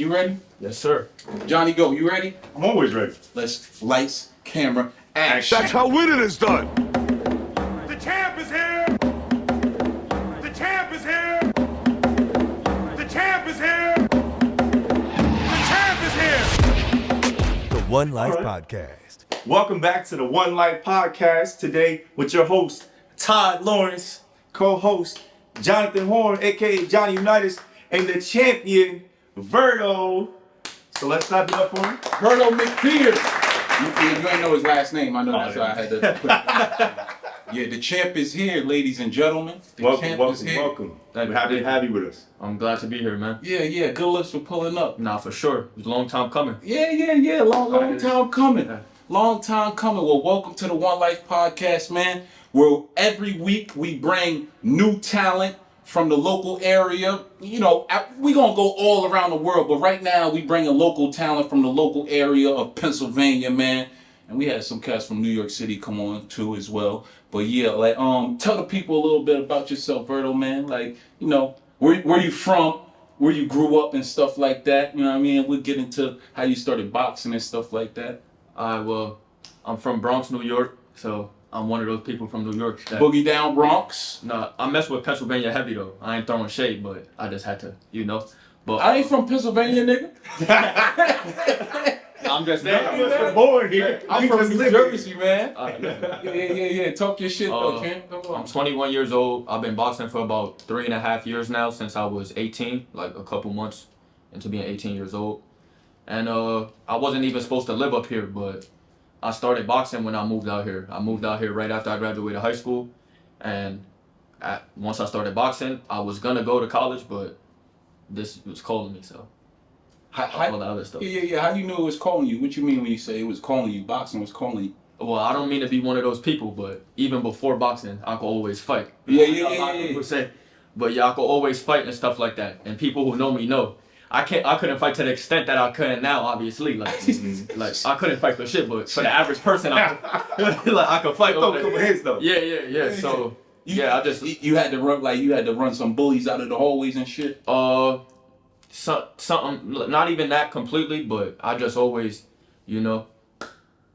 You ready? Yes, sir. Johnny, go. You ready? I'm always ready. Let's lights, camera, action. That's how winning is done. The champ is here! The champ is here! The champ is here! The champ is here! The One Life Podcast. Welcome back to the One Life Podcast. Today with your host, Todd Lawrence, co-host, Jonathan Horn, aka Johnny Unitas, and the champion, Verdo. So let's clap it up for him. VERDO McTEER. You ain't know his last name. I know that's why I had to put it. Yeah, the champ is here, ladies and gentlemen. The champ is here. Welcome. We're happy to have you with us. I'm glad to be here, man. Yeah. Good looks for pulling up. Nah, for sure. It was a long time coming. Yeah. Long time coming. Long time coming. Well, welcome to the One Life Podcast, man. Where every week we bring new talent from the local area. You know, we gonna go all around the world, but right now we bring a local talent from the local area of Pennsylvania, man. And we had some cats from New York City come on too as well. But yeah, like tell the people a little bit about yourself, Verdo, man. Like, you know, where you from, where you grew up and stuff like that. You know what I mean? We'll get into how you started boxing and stuff like that. Well, I'm from Bronx, New York, so I'm one of those people from New York. Boogie down Bronx. Nah, I mess with Pennsylvania heavy though. I ain't throwing shade, but I just had to, you know. But I ain't from Pennsylvania, nigga. I'm just saying. I'm born here. I'm from New Jersey, man. Yeah. Yeah. Talk your shit though, Ken. Come on. I'm 21 years old. I've been boxing for about 3.5 years now, since I was 18, like a couple months into being 18 years old. And I wasn't even supposed to live up here, but I started boxing when I moved out here. I moved out here right after I graduated high school, and once I started boxing, I was gonna go to college, but this was calling me, so all the other stuff. Yeah. How you knew it was calling you? What you mean when you say it was calling you? Boxing was calling you? Well, I don't mean to be one of those people, but even before boxing, I could always fight. Yeah. People say, but yeah, I could always fight and stuff like that. And people who know me know. I couldn't fight to the extent that I can now, obviously. Like I couldn't fight for shit, but for the average person, I could fight. Throw a couple hits though. Yeah. So you had to run some bullies out of the hallways and shit. Something, not even that completely, but I just always, you know.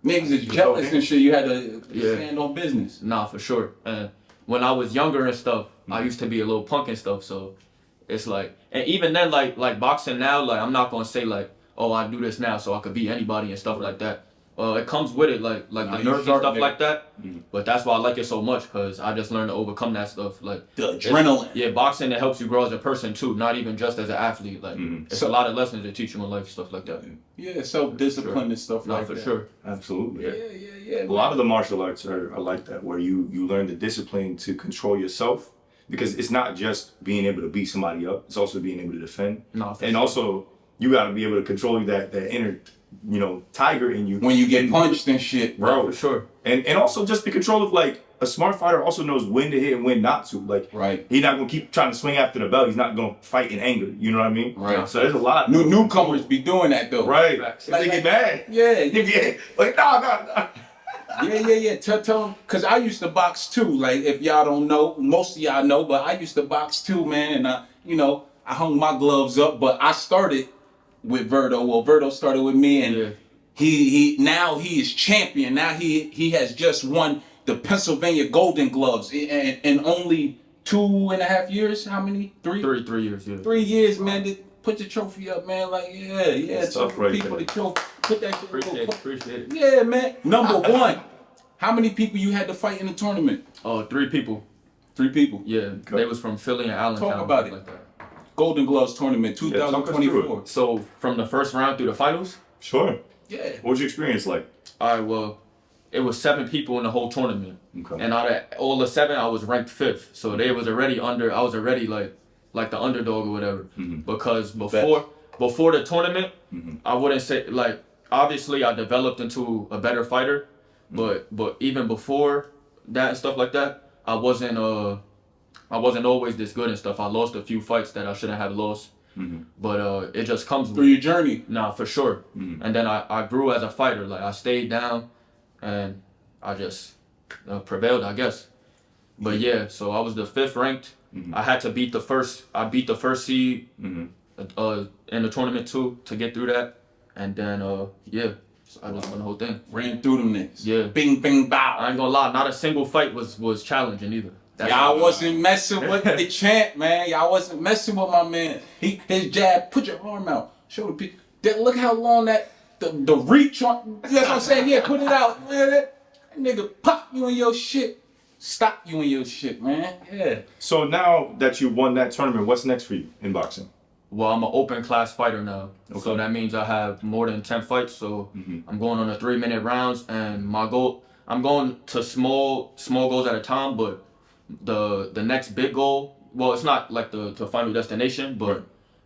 Niggas is jealous and shit. You had to stand on business. Nah, for sure. And when I was younger and stuff, I used to be a little punk and stuff, so it's like, and even then, like boxing now, like I'm not gonna say like, oh, I do this now so I could beat anybody and stuff like that. It comes with it, like the nerves and stuff like that. But that's why I like it so much, because I just learned to overcome that stuff. Like the adrenaline. Yeah, boxing, it helps you grow as a person too, not even just as an athlete. Like it's a lot of lessons they teach you in life, stuff like that. Yeah, self-discipline and stuff like that. For sure. Absolutely. Yeah. A lot of the martial arts are like that, where you learn the discipline to control yourself, because it's not just being able to beat somebody up, it's also being able to defend. Also you got to be able to control that inner, you know, tiger in you when you get punched and shit, bro. For sure. And also just the control of, like, a smart fighter also knows when to hit and when not to. Like, right. He's not gonna keep trying to swing after the belt. He's not gonna fight in anger. You know what I mean? Right. So there's a lot. Newcomers be doing that though. Right. Facts. They get mad. Yeah. Like, nah. Yeah. Tell them, cause I used to box too. Like, if y'all don't know, most of y'all know, but I used to box too, man. And I hung my gloves up, but I started with Verdo. Well, Verdo started with me, and he now he is champion. Now he has just won the Pennsylvania Golden Gloves in only 2.5 years. How many? 3 years. Yeah. 3 years, man. Put the trophy up, man. Like, yeah. Tell right people there. the trophy. Put that shit. Appreciate it. Yeah, man. Number one. How many people you had to fight in the tournament? 3 people. 3 people. Yeah, Okay. They was from Philly and Allentown. Talk about it. Like that. Golden Gloves tournament 2024. So from the first round through the finals? Sure. Yeah. What was your experience like? All right, well, it was 7 people in the whole tournament. Okay. And out of all the 7, I was ranked 5th. So they was already I was already like the underdog or whatever. Because before the tournament, I wouldn't say, like, obviously I developed into a better fighter, but even before that and stuff like that, I wasn't always this good and stuff. I lost a few fights that I shouldn't have lost. But it just comes through your journey. Nah, for sure. And then I grew as a fighter. Like, I stayed down and I just prevailed, I guess. But yeah, so I was the 5th ranked. I had to beat the first seed in the tournament too to get through that, and then yeah, so I just won the whole thing. Ran through them niggas. Yeah. Bing, bing, bow. I ain't gonna lie, not a single fight was challenging either. Y'all wasn't messing with the champ, man. Y'all wasn't messing with my man. His jab, put your arm out. Show the people. Look how long the reach on. That's what I'm saying. Yeah, put it out. Man, that nigga pop you in your shit. Stop you in your shit, man. Yeah. So now that you won that tournament, what's next for you in boxing? Well, I'm an open class fighter now. Okay. So that means I have more than 10 fights. So I'm going on a 3-minute rounds, and my goal, I'm going to small goals at a time, but the next big goal, well, it's not like the final destination, but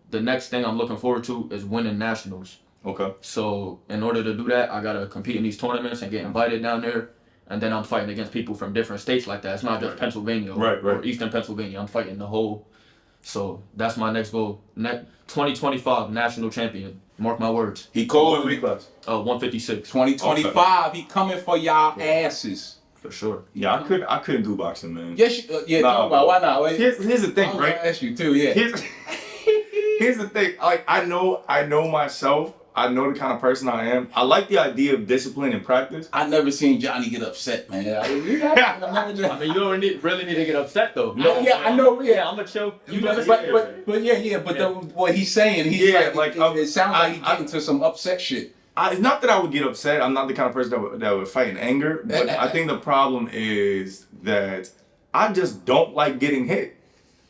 the next thing I'm looking forward to is winning nationals. Okay. So in order to do that, I gotta compete in these tournaments and get invited down there. And then I'm fighting against people from different states like that. It's not just Pennsylvania or Eastern Pennsylvania. I'm fighting the whole. So that's my next goal. 2025 national champion. Mark my words. He called What weight class? 156. 2025. He coming for y'all asses. For sure. Yeah, I couldn't do boxing, man. Yes, yeah. Nah, Talk about why not? Wait. Here's the thing, I'm right? gonna ask you too. Yeah. Here's the thing. Like I know myself. I know the kind of person I am. I like the idea of discipline and practice. I never seen Johnny get upset, man. I mean, you don't really need to get upset though. No, yeah, I know. Yeah, I'm a chill. But what he's saying, he's it sounds like he's getting to some upset shit. It's not that I would get upset. I'm not the kind of person that would fight in anger. But I think the problem is that I just don't like getting hit,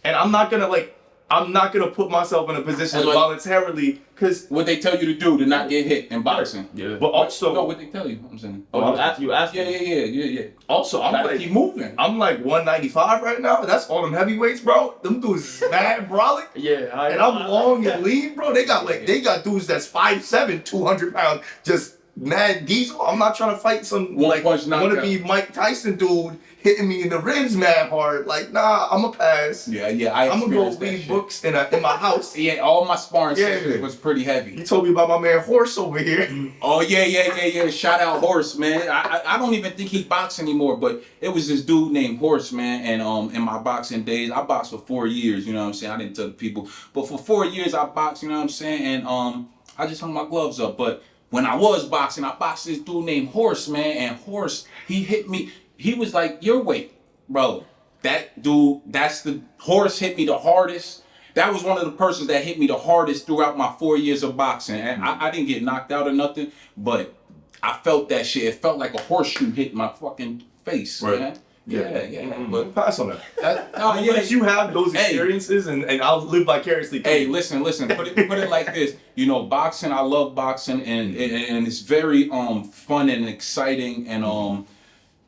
and I'm not gonna put myself in a position voluntarily because what they tell you to do to not get hit in boxing. Yeah. But also, no, what they tell you. I'm saying. You asked. Yeah. Also, Keep moving. I'm like 195 right now. That's all them heavyweights, bro. Them dudes mad brolic. Yeah. And I'm long and lean, bro. They got dudes that's 5'7", 200 pounds, just mad diesel. I'm not trying to fight some wanna be Mike Tyson dude hitting me in the ribs mad hard. Like, nah, I'm a pass. Yeah. I'm gonna go read books in my house. Yeah, all my sparring sessions was pretty heavy. He told me about my man Horse over here. Oh yeah. Shout out Horse, man. I don't even think he boxes anymore, but it was this dude named Horse, man. And in my boxing days, I boxed for 4 years. You know what I'm saying? I didn't tell people, but for 4 years I boxed. You know what I'm saying? And I just hung my gloves up. But when I was boxing, I boxed this dude named Horse, man. And Horse, he hit me. He was like your weight, bro. That dude, that's the Horse hit me the hardest. That was one of the persons that hit me the hardest throughout my 4 years of boxing. And I didn't get knocked out or nothing, but I felt that shit. It felt like a horseshoe hit my fucking face, man. Yeah. Mm-hmm. But pass on that. Unless you have those experiences, and I'll live vicariously. Hey, listen. Put it like this. You know, boxing. I love boxing, and it's very fun and exciting. And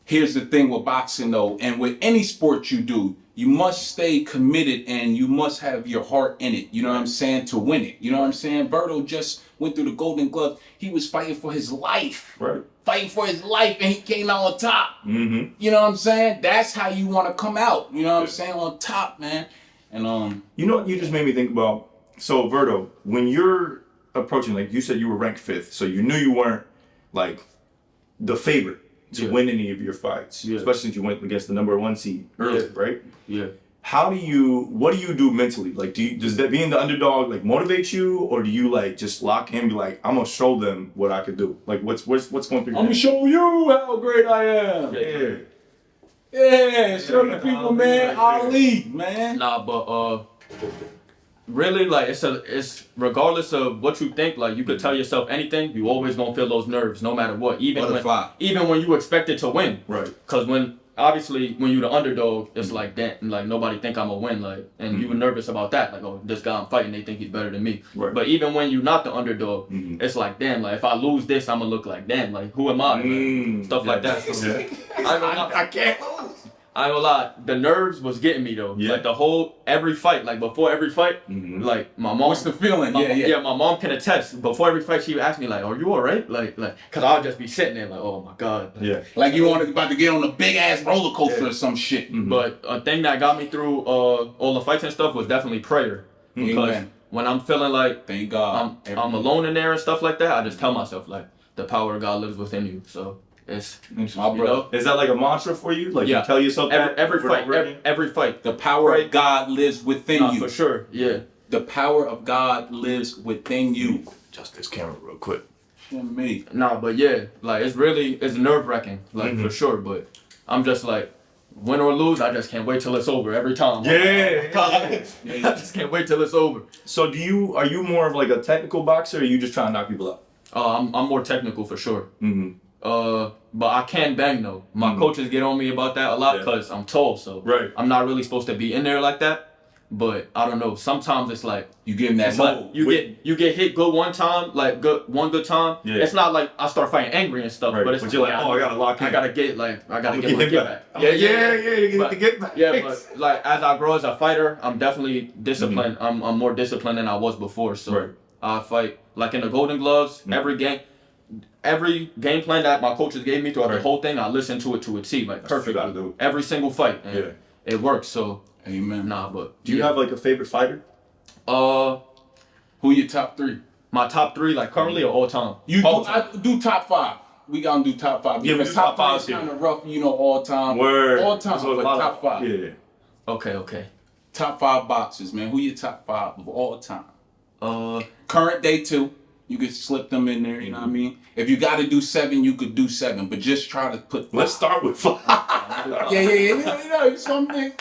here's the thing with boxing though, and with any sport you do, you must stay committed and you must have your heart in it. You know what I'm saying? To win it. You know what I'm saying? Verdo just went through the Golden Glove. He was fighting for his life. Right. Fighting for his life, and he came out on top. Mm-hmm. You know what I'm saying? That's how you want to come out. You know what I'm saying? On top, man. And you know what you just made me think about? So Verdo, when you're approaching, like you said, you were ranked 5th, so you knew you weren't like the favorite to win any of your fights, especially since you went against the number 1 seed early, right? Yeah. What do you do mentally? Like, does that being the underdog like motivate you, or do you like just lock in, and be like, I'm gonna show them what I could do? Like, what's going through your head? I'm gonna show you how great I am. Yeah. Show the people, man. Ali, man. Nah, but really, like it's regardless of what you think, like you could tell yourself anything, you always gonna feel those nerves no matter what, even when you expected to win, right? Because when you're the underdog, it's like that, and like nobody think I'm gonna win, like, and you were nervous about that, like, oh, this guy I'm fighting, they think he's better than me, right? But even when you're not the underdog, it's like, damn, like if I lose this, I'm gonna look like, damn, like who am I, like, stuff like that. So, I can't lose. I ain't gonna lie, the nerves was getting me though. Yeah. Like every fight, like before every fight, like my mom. What's the feeling? My mom can attest. Before every fight, she would ask me like, "Are you alright?" Like, cause I'll just be sitting there like, "Oh my god." Yeah. Like you about to get on a big ass roller coaster or some shit. But a thing that got me through all the fights and stuff was definitely prayer. Because when I'm feeling like, thank God, I'm alone in there and stuff like that, I just tell myself like, the power of God lives within you. So. It's my brother. Is that like a mantra for you? Like you tell yourself every fight. The power of God lives within you. For sure. Yeah. The power of God lives within you. Adjust this camera real quick. Me. Nah, but yeah, like it's nerve wracking, like for sure. But I'm just like, win or lose, I just can't wait till it's over every time. Yeah. I just can't wait till it's over. So are you more of like a technical boxer, or are you just trying to knock people out? I'm more technical for sure. Mm-hmm. But I can bang though. My coaches get on me about that a lot because I'm tall, so I'm not really supposed to be in there like that. But I don't know. Sometimes it's like you give them that like you get hit good one time, like one good time. Yeah. It's not like I start fighting angry and stuff, but it's you're like, I gotta lock in. I gotta get my get back. Yeah, you get the get back. Yeah, but like as I grow as a fighter, I'm definitely disciplined. I'm more disciplined than I was before. So I fight like in the Golden Gloves. Every game plan that my coaches gave me throughout the whole thing, I listened to it to a T, like perfectly. Every single fight, and it works. So. Amen. Nah, but do you have like a favorite fighter? Who your top 3? My top 3, like currently or all time? I do top 5. We gotta do top 5. Yeah, because top 5 is kind of rough, all time. Word. All time, but top 5. Yeah. Okay. Top 5 boxers, man. Who your top 5 of all time? Current day too. You could slip them in there. You know what I mean? If you got to do 7, you could do 7, but just try to put. 5. Let's start with 5. Yeah. Something.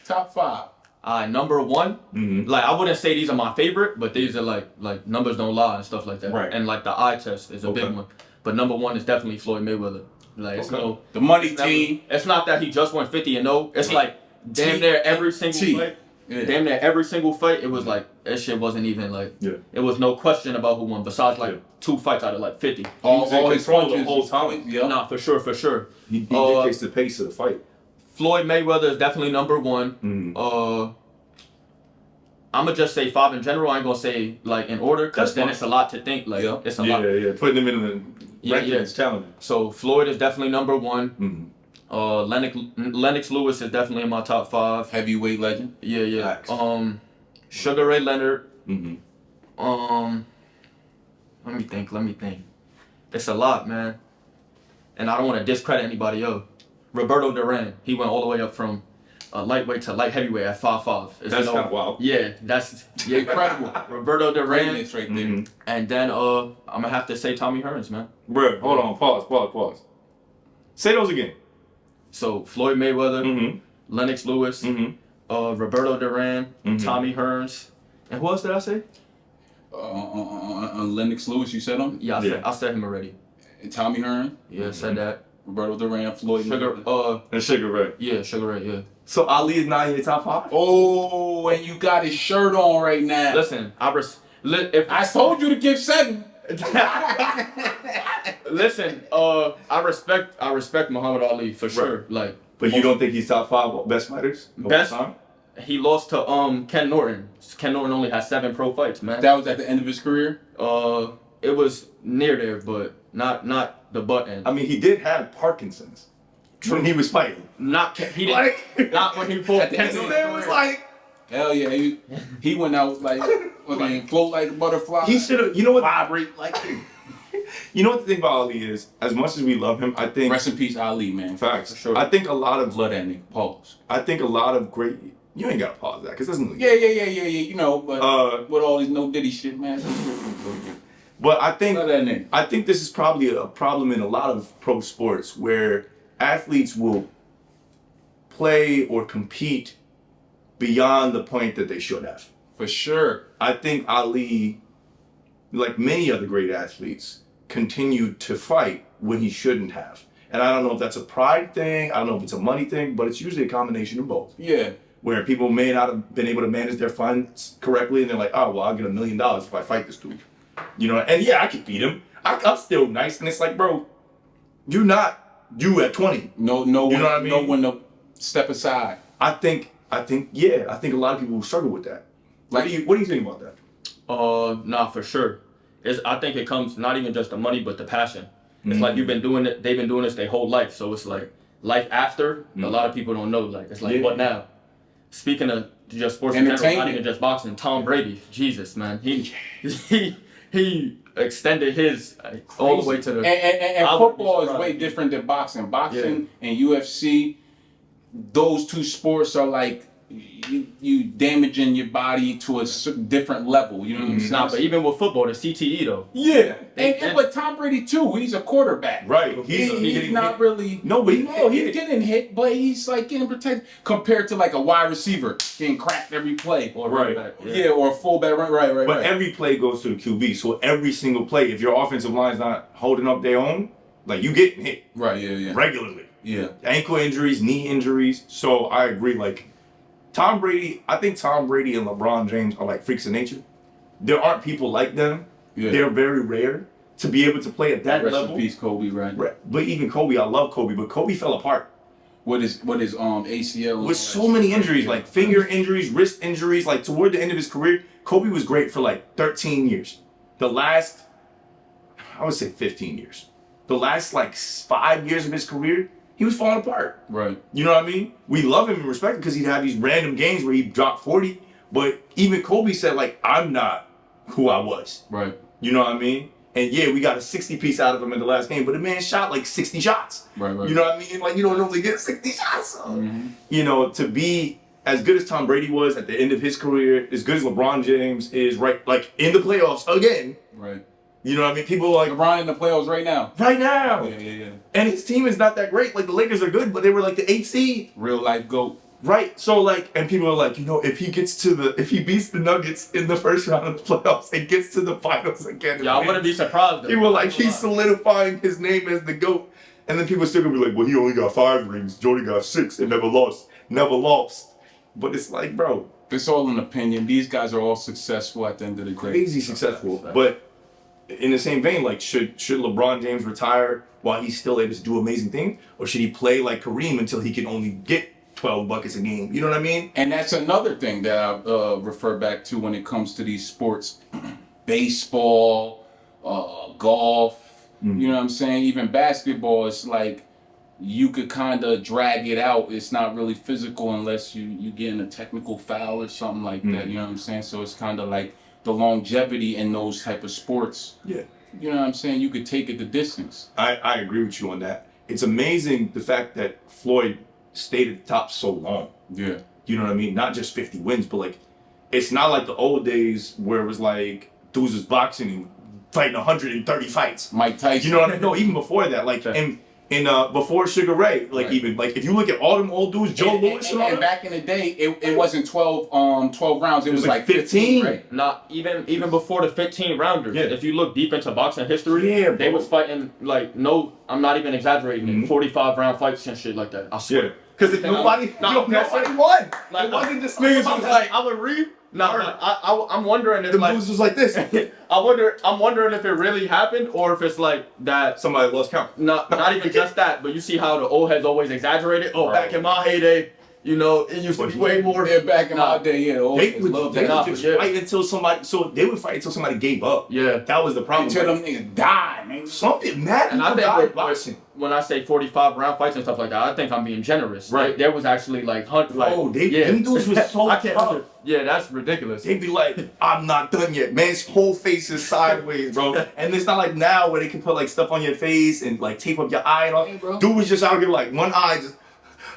Top 5. Number 1. Like I wouldn't say these are my favorite, but these are like numbers don't lie and stuff like that. Right. And like the eye test is a big one. But number 1 is definitely Floyd Mayweather. Like it's the money team. It's not that he just went 50-0. It's like damn near every single fight. Yeah. Damn near every single fight, it was like that shit wasn't even like. Yeah. It was no question about who won. Besides like 2 fights out of like 50. All his punches the whole time. Yeah. Nah, for sure. He dictates the pace of the fight. Floyd Mayweather is definitely number 1. I'm gonna just say 5 in general. I ain't gonna say like in order because then it's a lot to think. Like it's a lot. Yeah. Putting them in the rankings challenging. So Floyd is definitely number 1. Lennox Lewis is definitely in my top 5. Heavyweight legend. Yeah. Sugar Ray Leonard. Let me think. It's a lot, man. And I don't want to discredit anybody else. Roberto Duran, he went all the way up from lightweight to light heavyweight at 5'5". That's kind of wild. Yeah, that's incredible. Roberto Duran. Right there. And then I'm gonna have to say Tommy Hearns, man. Bro, hold on, pause. Say those again. So Floyd Mayweather, Lennox Lewis, Roberto Duran, Tommy Hearns, and who else did I say? Lennox Lewis, you said him? Yeah, I said him already. And Tommy Hearns? Yeah, said that. Roberto Duran, Floyd Mayweather. And Sugar Ray. Yeah, Sugar Ray, yeah. So Ali is not in your top 5? Oh, and you got his shirt on right now. Listen, if I told you to give 7. Listen, I respect Muhammad Ali for sure. Like, but you don't think he's top 5 best fighters? Best. He lost to Ken Norton. Ken Norton only had 7 pro fights, man. That was at the end of his career. It was near there, but not the butt end. I mean, he did have Parkinson's when he was fighting. Not when he pulled. Ken Norton was like. Hell yeah, he went out like float like a butterfly. He should have. You know what? Vibrate like. You know what the thing about Ali is? As much as we love him, I think. Rest in peace, Ali, man. Facts. Sure. I think a lot of blood that nigga. Pause. I think a lot of great. You ain't gotta pause that because that's not. Yeah. But with all this no Diddy shit, man. But I think this is probably a problem in a lot of pro sports where athletes will play or compete beyond the point that they should have. For sure. I think Ali, like many other great athletes, continued to fight when he shouldn't have. And I don't know if that's a pride thing, I don't know if it's a money thing, but it's usually a combination of both. Yeah. Where people may not have been able to manage their funds correctly and they're like, oh, well, I'll get $1 million if I fight this dude. You know, and yeah, I could beat him. I'm still nice. And it's like, bro, you're not you at 20. No, you know what I mean? Know when to step aside. I think a lot of people will struggle with that. Like, what do you think about that? Nah, for sure. I think it comes not even just the money, but the passion. It's like they've been doing this their whole life. So it's like life after, a lot of people don't know. Like, it's like, what now? Speaking of just sports in general, not even just boxing, Tom Brady, Jesus, man. He extended his all the way to the... And football is way different than boxing. Boxing and UFC, those two sports are like you damaging your body to a different level. You know what I'm saying? Nah, but even with football, the CTE though. Yeah, but Tom Brady too. He's a quarterback. Right. He's not hit. really. No, but he's getting hit, but he's like getting protected compared to like a wide receiver getting cracked every play. Or right. back, Or a fullback. Right. But every play goes to the QB. So every single play, if your offensive line's not holding up their own, like you getting hit. Right. Yeah. Regularly. Yeah. Ankle injuries, knee injuries. So I agree. Like Tom Brady, I think Tom Brady and LeBron James are like freaks of nature. There aren't people like them. Yeah. They're very rare to be able to play at that level. Rest in peace, Kobe. Right. But even Kobe, I love Kobe, but Kobe fell apart. What is ACL? With so many injuries, like finger injuries, wrist injuries, like toward the end of his career, Kobe was great for like 13 years. The last, I would say 15 years. The last like 5 years of his career, he was falling apart. Right. You know what I mean? We love him and respect him because he'd have these random games where he dropped 40. But even Kobe said, like, I'm not who I was. Right. You know what I mean? And yeah, we got a 60 piece out of him in the last game, but the man shot like 60 shots. Right. You know what I mean? Like, you don't normally get 60 shots. You know, to be as good as Tom Brady was at the end of his career, as good as LeBron James is right, like in the playoffs again. Right. You know what I mean? People are like, LeBron in the playoffs right now. Right now. Yeah. And his team is not that great. Like the Lakers are good, but they were like the 8th seed. Real life GOAT. Right. So like, and people are like, you know, if he beats the Nuggets in the first round of the playoffs and gets to the finals again. Yeah, I wouldn't be surprised. People are like, he's solidifying his name as the GOAT. And then people still gonna be like, well, he only got 5 rings. Jordan got 6 and never lost. But it's like, bro. It's all an opinion. These guys are all successful at the end of the day. Crazy successful. But in the same vein, like, should LeBron James retire while he's still able to do amazing things? Or should he play like Kareem until he can only get 12 buckets a game? You know what I mean? And that's another thing that I refer back to when it comes to these sports. Baseball, golf, you know what I'm saying? Even basketball, it's like you could kind of drag it out. It's not really physical unless you get in a technical foul or something like that. You know what I'm saying? So it's kind of like the longevity in those type of sports. Yeah. You know what I'm saying? You could take it the distance. I agree with you on that. It's amazing the fact that Floyd stayed at the top so long. Yeah. You know what I mean? Not just 50 wins, but like, it's not like the old days where it was like dudes was boxing and fighting 130 fights. Mike Tyson. You know what I mean? No, even before that, like, and before Sugar Ray, like right. Even like if you look at all them old dudes, Joe Louis and back in the day, it wasn't 12 rounds. It was like 15, right? Not even before the 15 rounders. Yeah. If you look deep into boxing history, they was fighting like I'm not even exaggerating, 45 round fights and shit like that. I swear. Yeah. Because nobody won. Like, it wasn't just niggas was like, I would read. I'm wondering if the moves was like this. I'm wondering if it really happened or if it's like that somebody lost count. Not even just that, but you see how the old heads always exaggerated. Oh, back in my heyday, you know, it used to be way more. Yeah, back in my day, yeah. They would just fight until somebody. So they would fight until somebody gave up. Yeah, that was the problem. Until them niggas died, man. Something mad. And I think boxing. When I say 45 round fights and stuff like that, I think I'm being generous. Right. There was actually like them dudes was so tough. Yeah, that's ridiculous. They'd be like, I'm not done yet. Man's whole face is sideways, bro. And it's not like now where they can put like stuff on your face and like tape up your eye and all. Hey, bro. Dude was just out here like one eye just,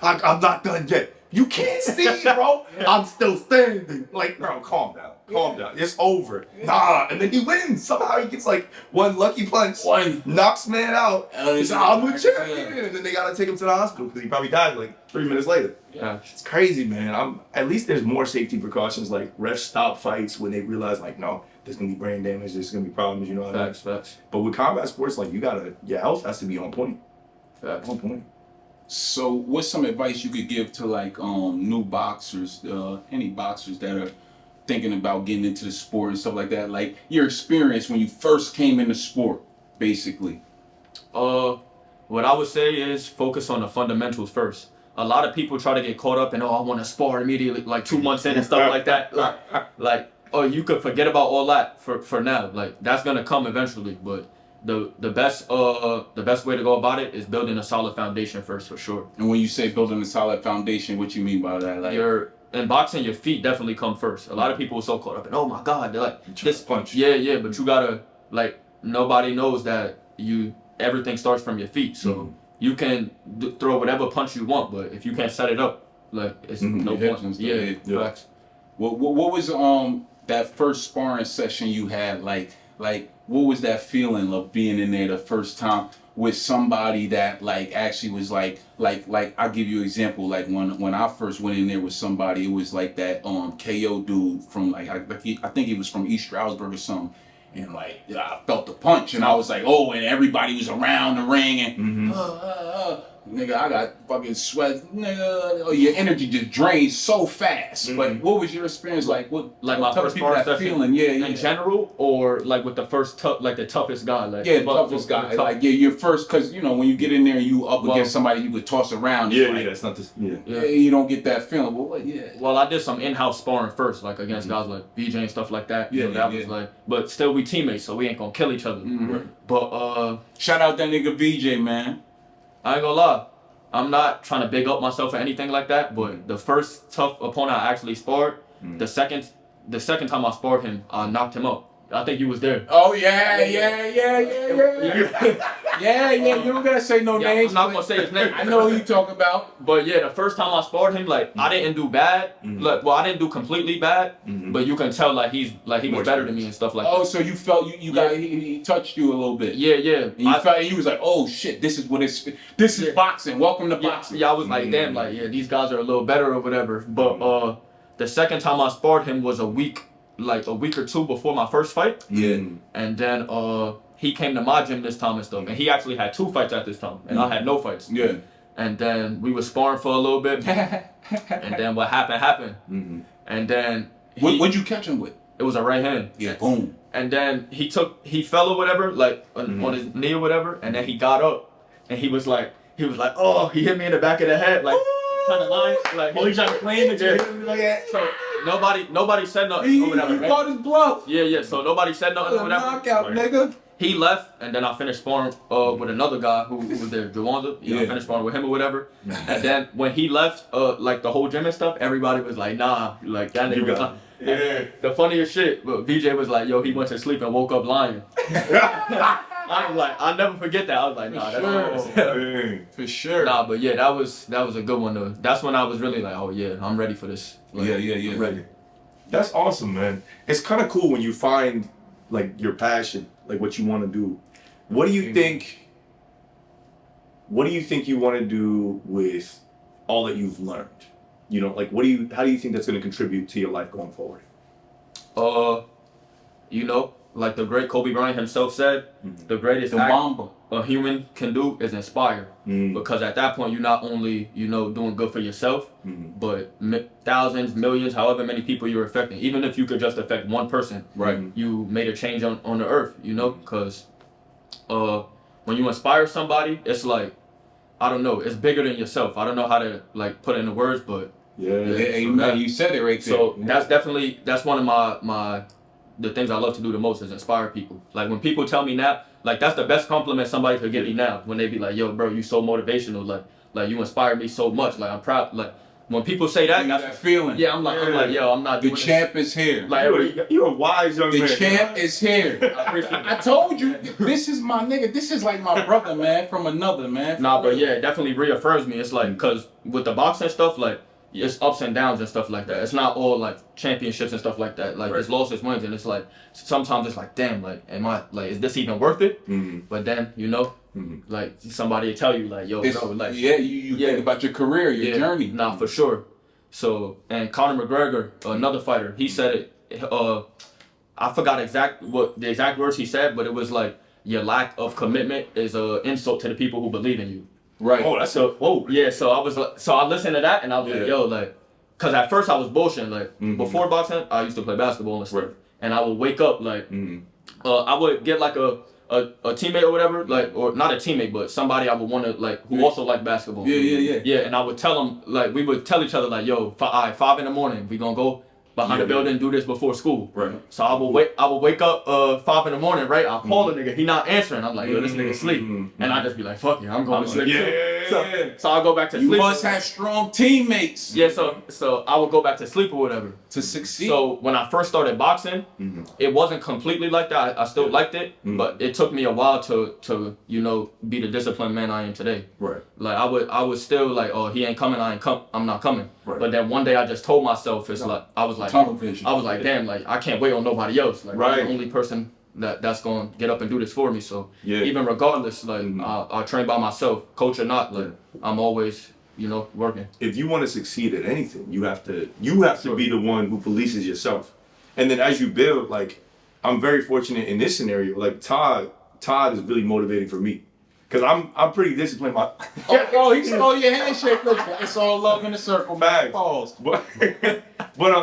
I'm not done yet. You can't see, bro. I'm still standing. Like, bro, calm down. Calm down. It's over. Nah. And then he wins. Somehow he gets like one lucky punch. Knocks man out. He's like, I'm a champion. And then they gotta take him to the hospital because he probably died like 3 minutes later. Yeah. It's crazy, man. At least there's more safety precautions. Like refs stop fights when they realize like, no, there's gonna be brain damage, there's gonna be problems, you know what I mean? Facts. But with combat sports, like your health has to be on point. Facts. On point. So what's some advice you could give to like new boxers, any boxers that are thinking about getting into the sport and stuff like that? Like your experience when you first came into sport, basically. What I would say is focus on the fundamentals first. A lot of people try to get caught up in, I want to spar immediately, like 2 months in and stuff like that. Like, you could forget about all that for now. Like, that's gonna come eventually, but the best way to go about it is building a solid foundation first, for sure. And when you say building a solid foundation, what you mean by that? Like in boxing, your feet definitely come first. A lot of people are so caught up in, oh my God, they're like this punch. Yeah, but you gotta like nobody knows that everything starts from your feet. So you can throw whatever punch you want, but if you can't set it up, like it's no point. Yeah. Facts. What was that first sparring session you had like what was that feeling of being in there the first time with somebody that like actually was like I'll give you an example, like when I first went in there with somebody, it was like that KO dude from like I think he was from East Stroudsburg or something, and like I felt the punch and I was like, oh, and everybody was around the ring and nigga, I got fucking sweat, nigga. Oh, your energy just drains so fast. But what was your experience like? What like my first sparring session feeling? In general, or like with the first the toughest guy? Like the toughest guy. Like your first, because you know when you get in there and you up against somebody you could toss around. It's not this. You don't get that feeling. Well, Well, I did some in-house sparring first, like against guys like VJ and stuff like that. So that was like, but still we teammates, so we ain't gonna kill each other. But shout out that nigga VJ, man. I ain't gonna lie, I'm not trying to big up myself or anything like that, but the first tough opponent I actually sparred, the second time I sparred him, I knocked him out. I think you was there. Oh yeah. You don't gotta say no names. I'm not gonna say his name. I know who you talking about. But yeah, the first time I sparred him, like I didn't do bad. Like, well, I didn't do completely bad, but you can tell like he was better than me and stuff like that. Oh, so you felt you got he touched you a little bit. Yeah. And you felt he was like, oh shit, this is this is boxing. Welcome to boxing. Yeah, I was like, damn, like these guys are a little better or whatever. But the second time I sparred him was a week or two before my first fight. And then he came to my gym this time and stuff, and he actually had 2 fights at this time, and I had no fights. And then we were sparring for a little bit, and then what happened. And then what'd you catch him with? It was a right hand. Yeah, boom. And then he fell or whatever, like on his knee or whatever, and then he got up, and he was like, oh, he hit me in the back of the head, like trying to line, like he tried to claim it. So nobody said nothing or whatever. He called his bluff. Yeah. So nobody said nothing or whatever. Knockout, nigga. He left, and then I finished sparring with another guy who was there, Jawanda. I finished sparring with him or whatever. And then when he left, like the whole gym and stuff, everybody was like, nah, like that nigga was not. The funniest shit, but VJ was like, yo, he went to sleep and woke up lying. I'm like, I'll never forget that. I was like, nah, that's for sure. Nah, but yeah, that was a good one though. That's when I was really like, oh yeah, I'm ready for this. Like, I'm ready. That's awesome, man. It's kind of cool when you find like your passion, like what you want to do. What do you think? What do you think you want to do with all that you've learned? You know, like how do you think that's going to contribute to your life going forward? You know, like the great Kobe Bryant himself said, the greatest act a human can do is inspire. Because at that point, you're not only, doing good for yourself, but thousands, millions, however many people you're affecting. Even if you could just affect one person, right? You made a change on the earth, because when you inspire somebody, it's like, I don't know, it's bigger than yourself. I don't know how to like put it into words, but you said it right there. So that's one of the things I love to do the most is inspire people. Like when people tell me now, like that's the best compliment somebody could give me now. When they be like, yo, bro, you so motivational. Like you inspire me so much. Like I'm proud. Like when people say that, that's that feeling. Yeah, I'm like, yo, I'm not doing the champ is here. Like you're a wise young man. The champ is here. I told you, this is my nigga. This is like my brother, man, from another, man. Nah, but yeah, it definitely reaffirms me. It's like, cause with the boxing stuff, like it's ups and downs and stuff like that. It's not all like championships and stuff like that. Like it's losses, wins, and it's like sometimes it's like, damn, like is this even worth it? But then like somebody will tell you like, yo, bro, like you think about your career, your journey. Nah, for sure. So and Conor McGregor, another fighter, he said it. I forgot the exact words he said, but it was like your lack of commitment is an insult to the people who believe in you. Right. Oh, that's so. Yeah. So I listened to that and I was like, yo, like, cause at first I was bullshitting. Like before boxing, I used to play basketball and stuff, and I would wake up like, I would get like a teammate or whatever, like, or not a teammate, but somebody I would want to like who also liked basketball. Yeah. Yeah, and I would tell them like we would tell each other like, yo, 5 in the morning we gonna go behind the building, do this before school. Right. So I would wake up 5 in the morning, right? I'll call the nigga, he not answering. I'm like, yo, this nigga sleep. And I just be like, fuck it, I'm going to sleep too. So I'll go back to sleep. You must have strong teammates. Yeah, so I would go back to sleep or whatever. To succeed. So when I first started boxing, it wasn't completely like that. I still liked it, but it took me a while to be the disciplined man I am today. Right. Like I was still like, oh, he ain't coming, I'm not coming. Right. But then one day I just told myself, I was like, damn, like I can't wait on nobody else. Like I'm the only person that's gonna get up and do this for me. So even regardless, like I'll train by myself, coach or not, like I'm always working. If you want to succeed at anything, you have to be the one who polices yourself. And then as you build, like I'm very fortunate in this scenario. Like Todd is really motivating for me. Cause I'm pretty disciplined. He stole your handshake. Look, it's all love in the circle. Facts. Pause. But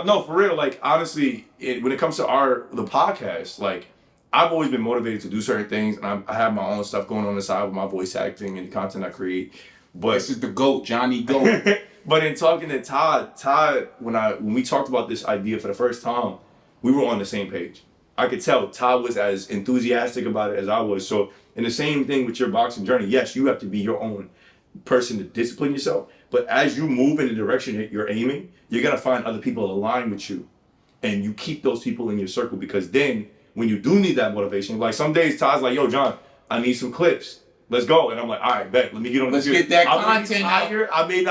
no, for real. Like honestly, when it comes to the podcast, like I've always been motivated to do certain things, and I have my own stuff going on the side with my voice acting and the content I create. But this is the GOAT, Johnny GOAT. But in talking to Todd, when we talked about this idea for the first time, we were on the same page. I could tell Todd was as enthusiastic about it as I was. So, in the same thing with your boxing journey, yes, you have to be your own person to discipline yourself. But as you move in the direction that you're aiming, you're gonna find other people aligned with you, and you keep those people in your circle, because then when you do need that motivation, like some days Todd's like, "Yo, John, I need some clips. Let's go." And I'm like, "All right, bet. Let me get on. Let's get that content out." I may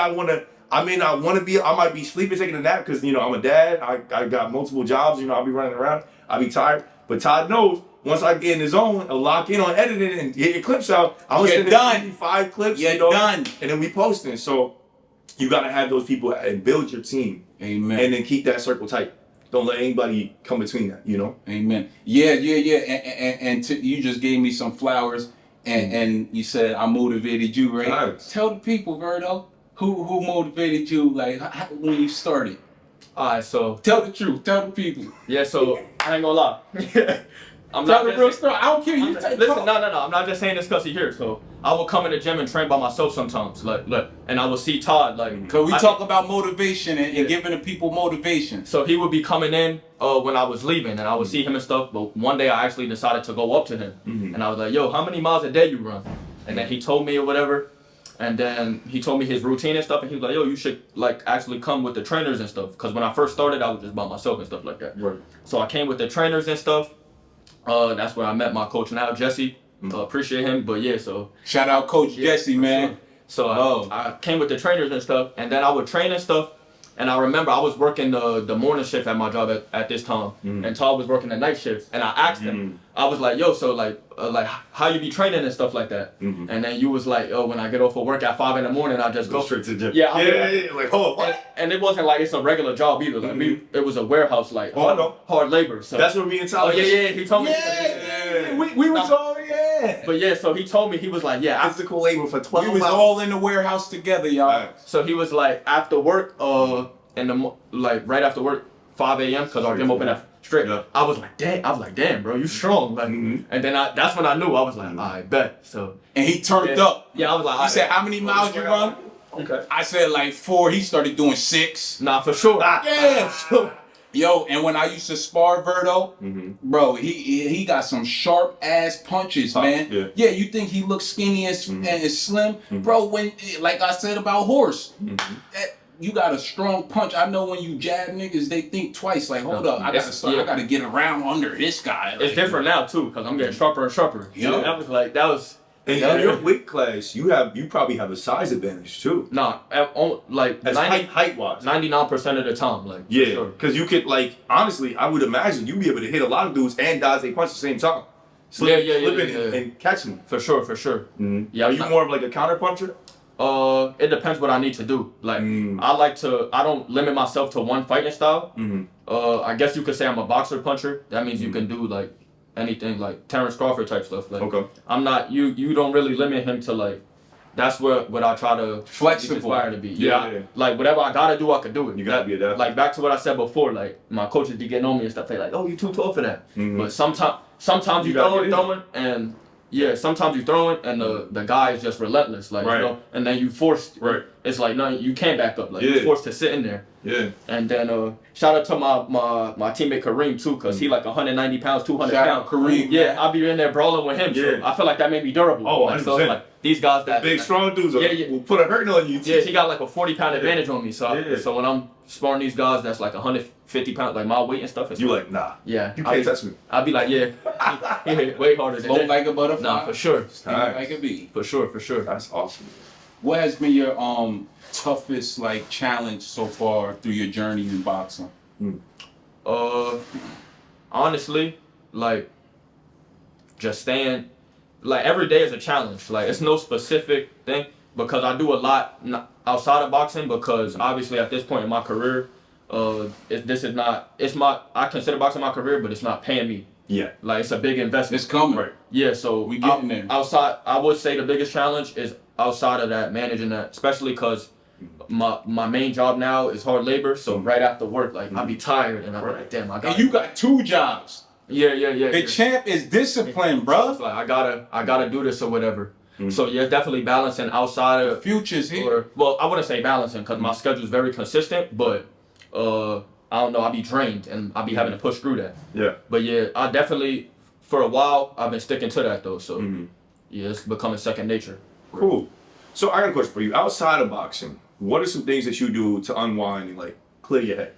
not want to be. I might be sleeping, taking a nap because I'm a dad. I got multiple jobs. I'll be running around. I'll be tired. But Todd knows once I get in the zone, I'll lock in on editing and get your clips out. I'm gonna send 5 clips. Done. And then we posting. So you gotta have those people and build your team. Amen. And then keep that circle tight. Don't let anybody come between that. Amen. Yeah. And you just gave me some flowers, and you said I motivated you, right? Nice. Tell the people, Verdo, who motivated you, like when you started. Alright, so tell the truth. Tell the people. Yeah, so I ain't gonna lie. Tell the real story. I don't care. Listen, no. I'm not just saying this because he's here. So I will come in the gym and train by myself sometimes, and I will see Todd, Cause we talk about motivation and giving the people motivation. So he would be coming in when I was leaving, and I would see him and stuff. But one day I actually decided to go up to him, and I was like, "Yo, how many miles a day you run?" And then he told me or whatever. And then he told me his routine and stuff, and he was like, "Yo, you should actually come with the trainers and stuff." Because when I first started, I was just by myself and stuff like that. Right. So I came with the trainers and stuff. That's where I met my coach now, Jesse. Appreciate him. But yeah, so shout out Coach Jesse, man. Sure. So I came with the trainers and stuff, and then I would train and stuff. And I remember I was working the morning shift at my job at this time, and Todd was working the night shift. And I asked him, I was like, "Yo, so how you be training and stuff like that?" And then you was like, "Oh, when I get off of work at 5 in the morning, I just go straight to the gym." Yeah, like, oh, and it wasn't like it's a regular job either. Like it was a warehouse, hard labor. So that's what me and Todd. Oh yeah, he told me. Yeah. We was all But yeah, so he told me, he was like, yeah, physical labor for 12 hours. We was all in the warehouse together, y'all. So he was like, after work, right after work, 5 a.m. because our gym open at straight. Yeah. I was like, damn, bro, you strong. And then that's when I knew. I was like, I bet. So and he turned up. Yeah, I was like, he said, how many miles you run? Okay. I said 4. He started doing 6. Nah, for sure. Yeah. Yo, and when I used to spar Verdo, bro, he got some sharp ass punches, man. Yeah, you think he looks skinny and slim, bro? When, like I said about Horse, you got a strong punch. I know when you jab niggas, they think twice. Like, hold up, I gotta get around under this guy. It's different now too, cause I'm getting sharper and sharper. Yeah, that was. And in your weight class, you probably have a size advantage too. Nah, height wise, 99% of the time, yeah, because you could honestly, I would imagine you'd be able to hit a lot of dudes and dodge they punch at the same time. Flipping and catching them. For sure. Mm-hmm. Yeah, are you more of a counter puncher? It depends what I need to do. I don't limit myself to one fighting style. I guess you could say I'm a boxer puncher. That means you can do anything Terrence Crawford type stuff. Okay. I'm not, you don't really limit him to that's what I try to flexible to be. Yeah. Whatever I gotta do, I could do it. You gotta be adaptable. Back to what I said before, my coaches be getting on me and stuff. They oh, you too tall for that. But sometimes you throwing and Yeah, sometimes you throw it and the guy is just relentless, like, you know, and then you forced. Right. It's like, no, you can't back up. Like, you're forced to sit in there. Yeah. And then shout out to my teammate Kareem too, cause he like 190 pounds, 200 Shout pounds. out Kareem. Yeah, I'll be in there brawling with him. Yeah. So I feel like that made me durable. Oh, like, so it's like these guys that big strong dudes yeah. will put a hurting on you too. Yeah, he got like a 40-pound advantage on me. So so when I'm sparring these guys that's like 150 pounds, like my weight and stuff, it's You like, nah. Yeah. You can't touch me. I'll be like, yeah, he hit way harder than Float that. like a butterfly. Nah, for sure. Sting like a bee. For sure. That's awesome. What has been your toughest like challenge so far through your journey in boxing? Honestly, like just staying, like every day is a challenge. Like it's no specific thing because I do a lot outside of boxing because obviously at this point in my career, I consider boxing my career, but it's not paying me. Yeah. Like it's a big investment. It's coming. Right. Yeah, so we getting there. Outside, I would say the biggest challenge is outside of that, managing that, especially because my main job now is hard labor. So right after work, like I'll be tired and I'm like, damn, I got. And you got 2 jobs. Yeah. The champ is disciplined, bro. It's like I gotta do this or whatever. So yeah, definitely balancing outside of Future's here. well, I wouldn't say balancing because my schedule is very consistent, but I don't know, I'll be drained and I'll be having to push through that. Yeah. But yeah, I definitely for a while I've been sticking to that though. So yeah, it's becoming second nature. Cool. So I got a question for you. Outside of boxing, what are some things that you do to unwind and like clear your head?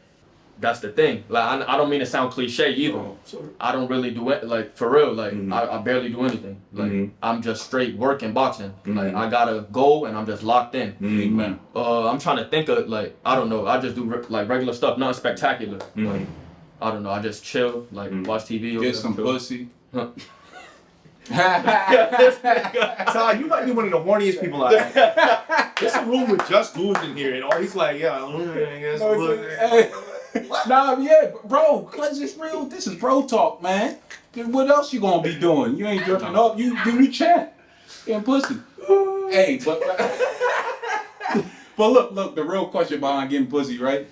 That's the thing. Like I don't mean to sound cliche either. Oh, sorry. I don't really do it like for real. Like I barely do anything. Like I'm just straight working boxing. Like I gotta go and I'm just locked in. Amen. I'm trying to think of like I don't know. I just do like regular stuff, nothing spectacular. Like I don't know. I just chill, like watch TV. Get some pussy. Ty, you might be one of the horniest people I have. There's a room with just dudes in here, and all he's like, Nah, yeah, bro, cause it's real. This is bro talk, man. What else you gonna be doing? You ain't jerking up. You chat. Getting pussy. Hey, but look, the real question behind getting pussy, right?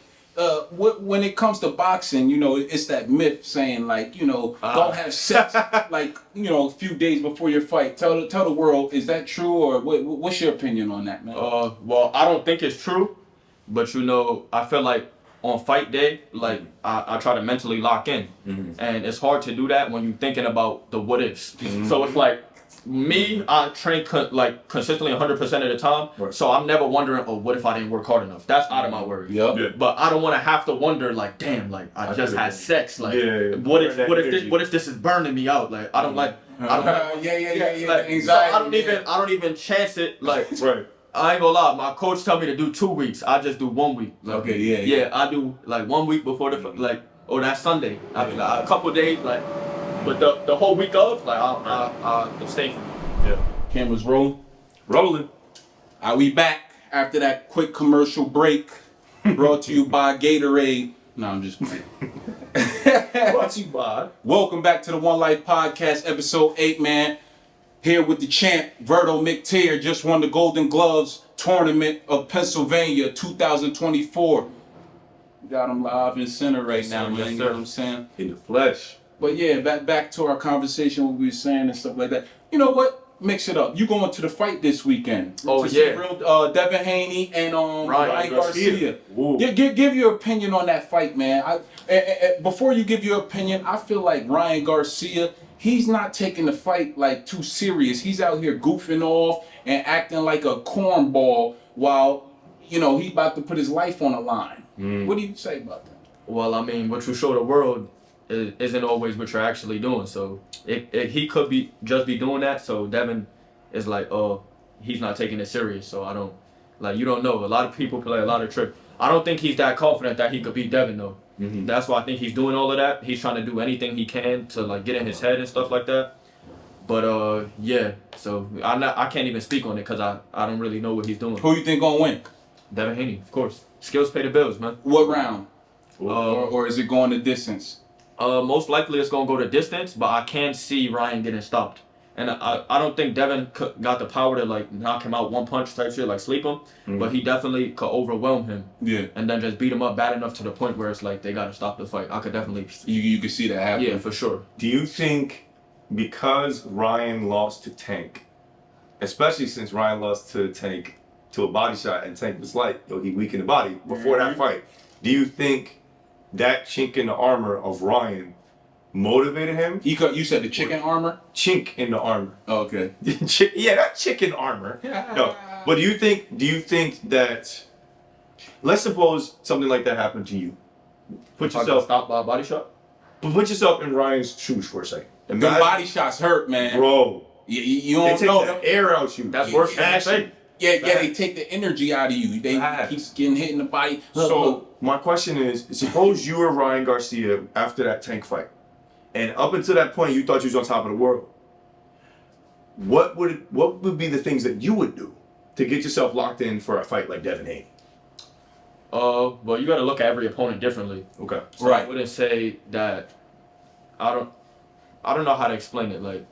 When it comes to boxing, you know, it's that myth saying like, you know, don't have sex like, you know, a few days before your fight. Tell the world, is that true or what's your opinion on that, man? Well, I don't think it's true, but you know, I feel like on fight day, like I try to mentally lock in, and it's hard to do that when you're thinking about the what ifs. So it's like me, I train consistently 100% of the time. Right. So I'm never wondering, oh, what if I didn't work hard enough? That's out of my worry. Yep. Yeah. But I don't want to have to wonder, like, damn, like I just had sex. Like, Yeah. what if this is burning me out? Like, I don't like. Yeah. Like, Anxiety. so I don't even chance it. Like, Right. I ain't gonna lie. My coach tell me to do 2 weeks. I just do 1 week. Like, Okay, yeah. I do like 1 week before the or that Sunday. I mean, like, a couple days, like, but the whole week of, like, I abstain from it. Yeah. Cameras rolling. Rolling. We back after that quick commercial break. Brought to you by Gatorade. No, I'm just playing. Brought to you by. Welcome back to the One Life Podcast, episode 8, man. Here with the champ, VERDO McTEER, just won the Golden Gloves Tournament of Pennsylvania 2024. We got him live in center right now, man. yes, You sir. know what I'm saying? In the flesh. But yeah, back to our conversation, what we were saying and stuff like that. You know what? Mix it up. You going to the fight this weekend? Oh, to see yeah. Real Devin Haney and Ryan Garcia. Ooh. Give your opinion on that fight, man. Before you give your opinion, I feel like Ryan Garcia, he's not taking the fight like too serious. He's out here goofing off and acting like a cornball while, you know, he about to put his life on the line. What do you say about that? Well, I mean, what you show the world isn't always what you're actually doing. So he could be doing that. So Devin is like, oh, he's not taking it serious. So I don't, like, you don't know. A lot of people play a lot of tricks. I don't think he's that confident that he could beat Devin though. That's why I think he's doing all of that. He's trying to do anything he can to like get in his head and stuff like that. But yeah. So I can't even speak on it because I don't really know what he's doing. Who you think gonna win? Devin Haney, of course. Skills pay the bills, man. What round? Or is it going the distance? Most likely it's gonna go to distance, but I can see Ryan getting stopped. And I don't think Devin got the power to like knock him out one punch type shit, like sleep him. But he definitely could overwhelm him. Yeah. And then just beat him up bad enough to the point where it's like they gotta stop the fight. I could definitely. You could see that happen. Yeah, for sure. Do you think because Ryan lost to Tank, especially since Ryan lost to Tank to a body shot and Tank was like, yo, he weakened the body before that fight. Do you think that chink in the armor of Ryan motivated him? You said the chicken armor? Chink in the armor. Oh, okay. Yeah, that chicken armor. No, but do you think that? Let's suppose something like that happened to you. Put yourself stopped by a body shot. But put yourself in Ryan's shoes for a second. The body shots hurt, man. Bro. You don't know the air out you. That's worse than that thing. Yeah, they take the energy out of you. They keep getting hit in the body. So my question is, suppose you were Ryan Garcia after that Tank fight, and up until that point you thought you was on top of the world. What would be the things that you would do to get yourself locked in for a fight like Devin Haney? Well, you got to look at every opponent differently. Okay. So I wouldn't say that. I don't know how to explain it. Like,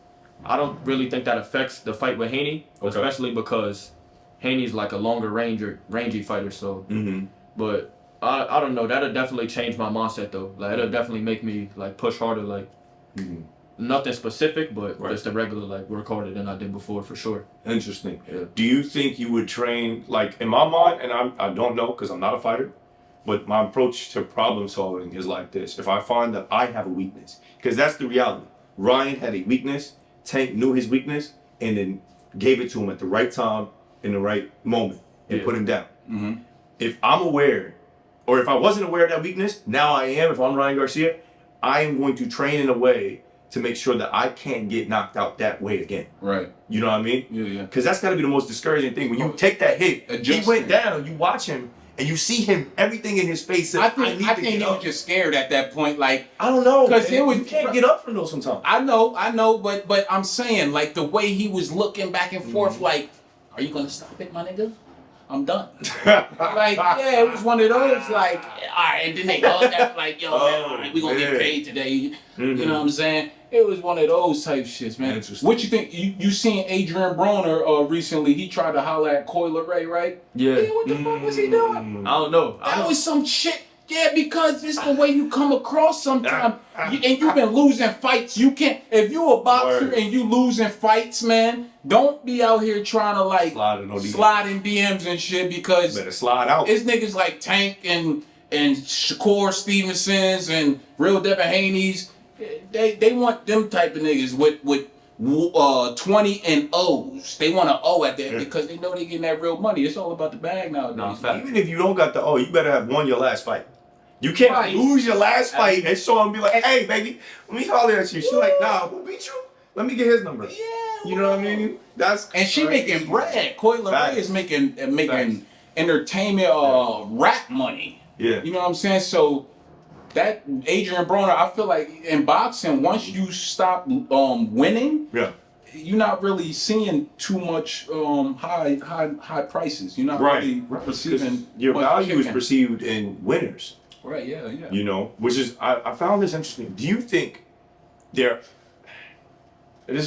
I don't really think that affects the fight with Haney, especially because Haney's like a longer rangy fighter. So, but I don't know. That'll definitely change my mindset though. Like, it'll definitely make me like push harder. Like, nothing specific, but just a regular like work harder than I did before for sure. Interesting. Yeah. Do you think you would train, like in my mind, and I don't know because I'm not a fighter, but my approach to problem solving is like this. If I find that I have a weakness, because that's the reality. Ryan had a weakness, Tank knew his weakness, and then gave it to him at the right time, in the right moment, and put him down. If I'm aware, or if I wasn't aware of that weakness, now I am, if I'm Ryan Garcia, I am going to train in a way to make sure that I can't get knocked out that way again. Right. You know what I mean? Yeah. Because that's got to be the most discouraging thing. When you take that hit, he went down, you watch him, and you see him, everything in his face says, I think he was just scared at that point. Like, I don't know. Because you can't get up from those sometimes. I know, but I'm saying, like, the way he was looking back and forth, like, are you going to stop it, my nigga? I'm done. Like, yeah, it was one of those, like, all right, and then they go that, like, yo, man, all right, we going to get paid today. You know what I'm saying? It was one of those type shits, man. What you think? You seen Adrian Broner recently? He tried to holler at Coyle Ray, right? Yeah. What the fuck was he doing? I don't know. That was some shit. Yeah, because it's the way you come across sometimes. And you've been losing fights. You can't, if you a boxer and you losing fights, man, don't be out here trying to like slide in DMs and shit, because better slide out. It's niggas like Tank and Shakur Stevensons and Real Devin Haney's. They want them type of niggas with 20 and O's. They want an O at that because they know they getting that real money. It's all about the bag nowadays. Even if you don't got the O, you better have won your last fight. You can't lose your last fight and show him be like, hey, baby, let me holler at you. She's like, nah, who beat you? Let me get his number. Yeah. You know what I mean? And she making bread. Coyle Ray is making entertainment rap money. Yeah. You know what I'm saying? So that Adrian Broner, I feel like in boxing, once you stop winning, you're not really seeing too much high prices. You're not really receiving your value is perceived in winners. Right, yeah. You know, which is I found this interesting. Do you think this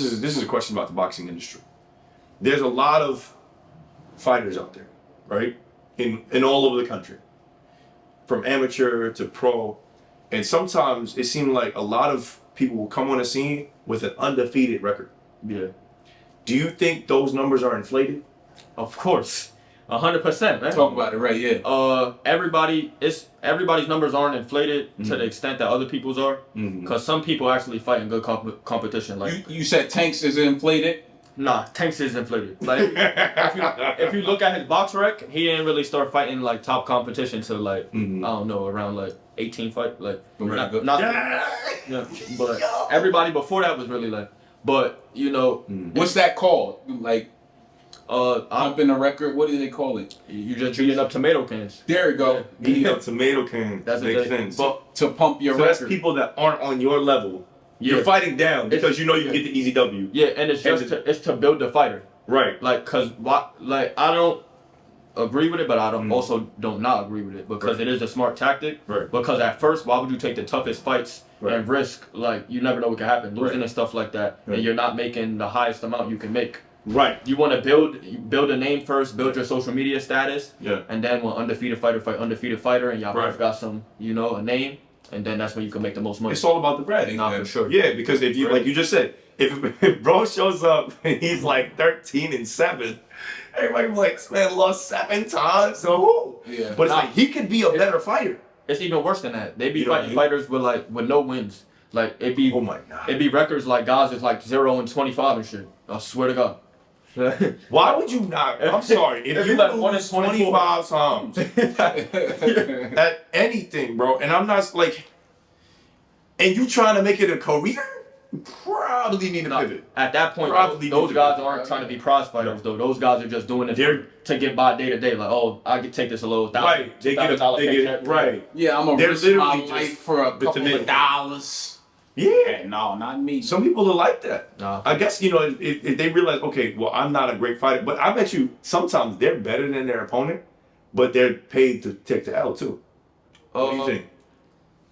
is a question about the boxing industry. There's a lot of fighters out there, right? In all over the country. From amateur to pro. And sometimes it seems like a lot of people will come on the scene with an undefeated record. Yeah. Do you think those numbers are inflated? Of course. 100%, man. Talk about it, right? Yeah. Everybody's numbers aren't inflated to the extent that other people's are, because some people actually fight in good competition. Like you said Tanks is inflated. Nah, Tanks is inflated. Like if you look at his box rec, he didn't really start fighting like top competition till like I don't know, around like 18 fight. Like but everybody before that was really like. But you know, what's that called? Like. Up in the record, what do they call it? You just beating up tomato cans. There you go. Beating up tomato cans. That's makes sense. But to pump your record. That's people that aren't on your level. Yeah. You're fighting down because you know you get the easy W. Yeah, and it's just it's to build the fighter. Right. Like, cause I don't agree with it, but I don't also don't not agree with it because it is a smart tactic. Right. Because at first, why would you take the toughest fights and risk, like, you never know what can happen, losing and stuff like that, and you're not making the highest amount you can make. Right. You want to build a name first, build your social media status, and then when undefeated fighter fight undefeated fighter, and y'all both got some, a name, and then that's when you can make the most money. It's all about the bread. Nah, for sure. Yeah, because if you, like you just said, if bro shows up and he's like 13-7, everybody be like, this man lost 7 times. So who? Yeah. But it's like he could be a better fighter. It's even worse than that. They be You know what I fighting mean? fighters with no wins. Like it be Oh my God. it be records like guys is like 0-25 and shit. I swear to God. Why would you not? I'm sorry. If you like lose 25 times at anything, bro, and I'm not like, and you trying to make it a career, you probably need to pivot. At that point, Probably those need guys to. aren't trying to be prize fighters though. Those guys are just doing it They're- to get by day to day. Like, oh, I could take this a little Right. They get it. Right. Yeah, I'm gonna They're risk my literally life just for a to couple make of it. dollars. Yeah. No, not me. Some people are like that. Nah. I guess, if they realize, okay, well, I'm not a great fighter, but I bet you sometimes they're better than their opponent, but they're paid to take the L too. What do you think?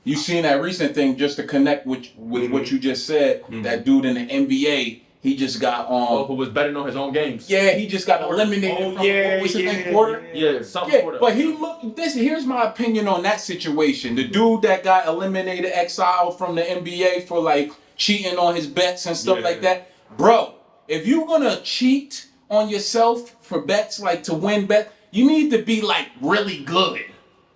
You seen that recent thing, just to connect with what you just said, that dude in the NBA, he just got who was betting on his own games. yeah, he just got eliminated from what's his name, Porter? Yeah, something Yeah, for that. but he looked. Here's my opinion on that situation. The dude that got eliminated, exiled from the NBA for like cheating on his bets and stuff like that, bro. If you're gonna cheat on yourself for bets, like to win bet, you need to be like really good,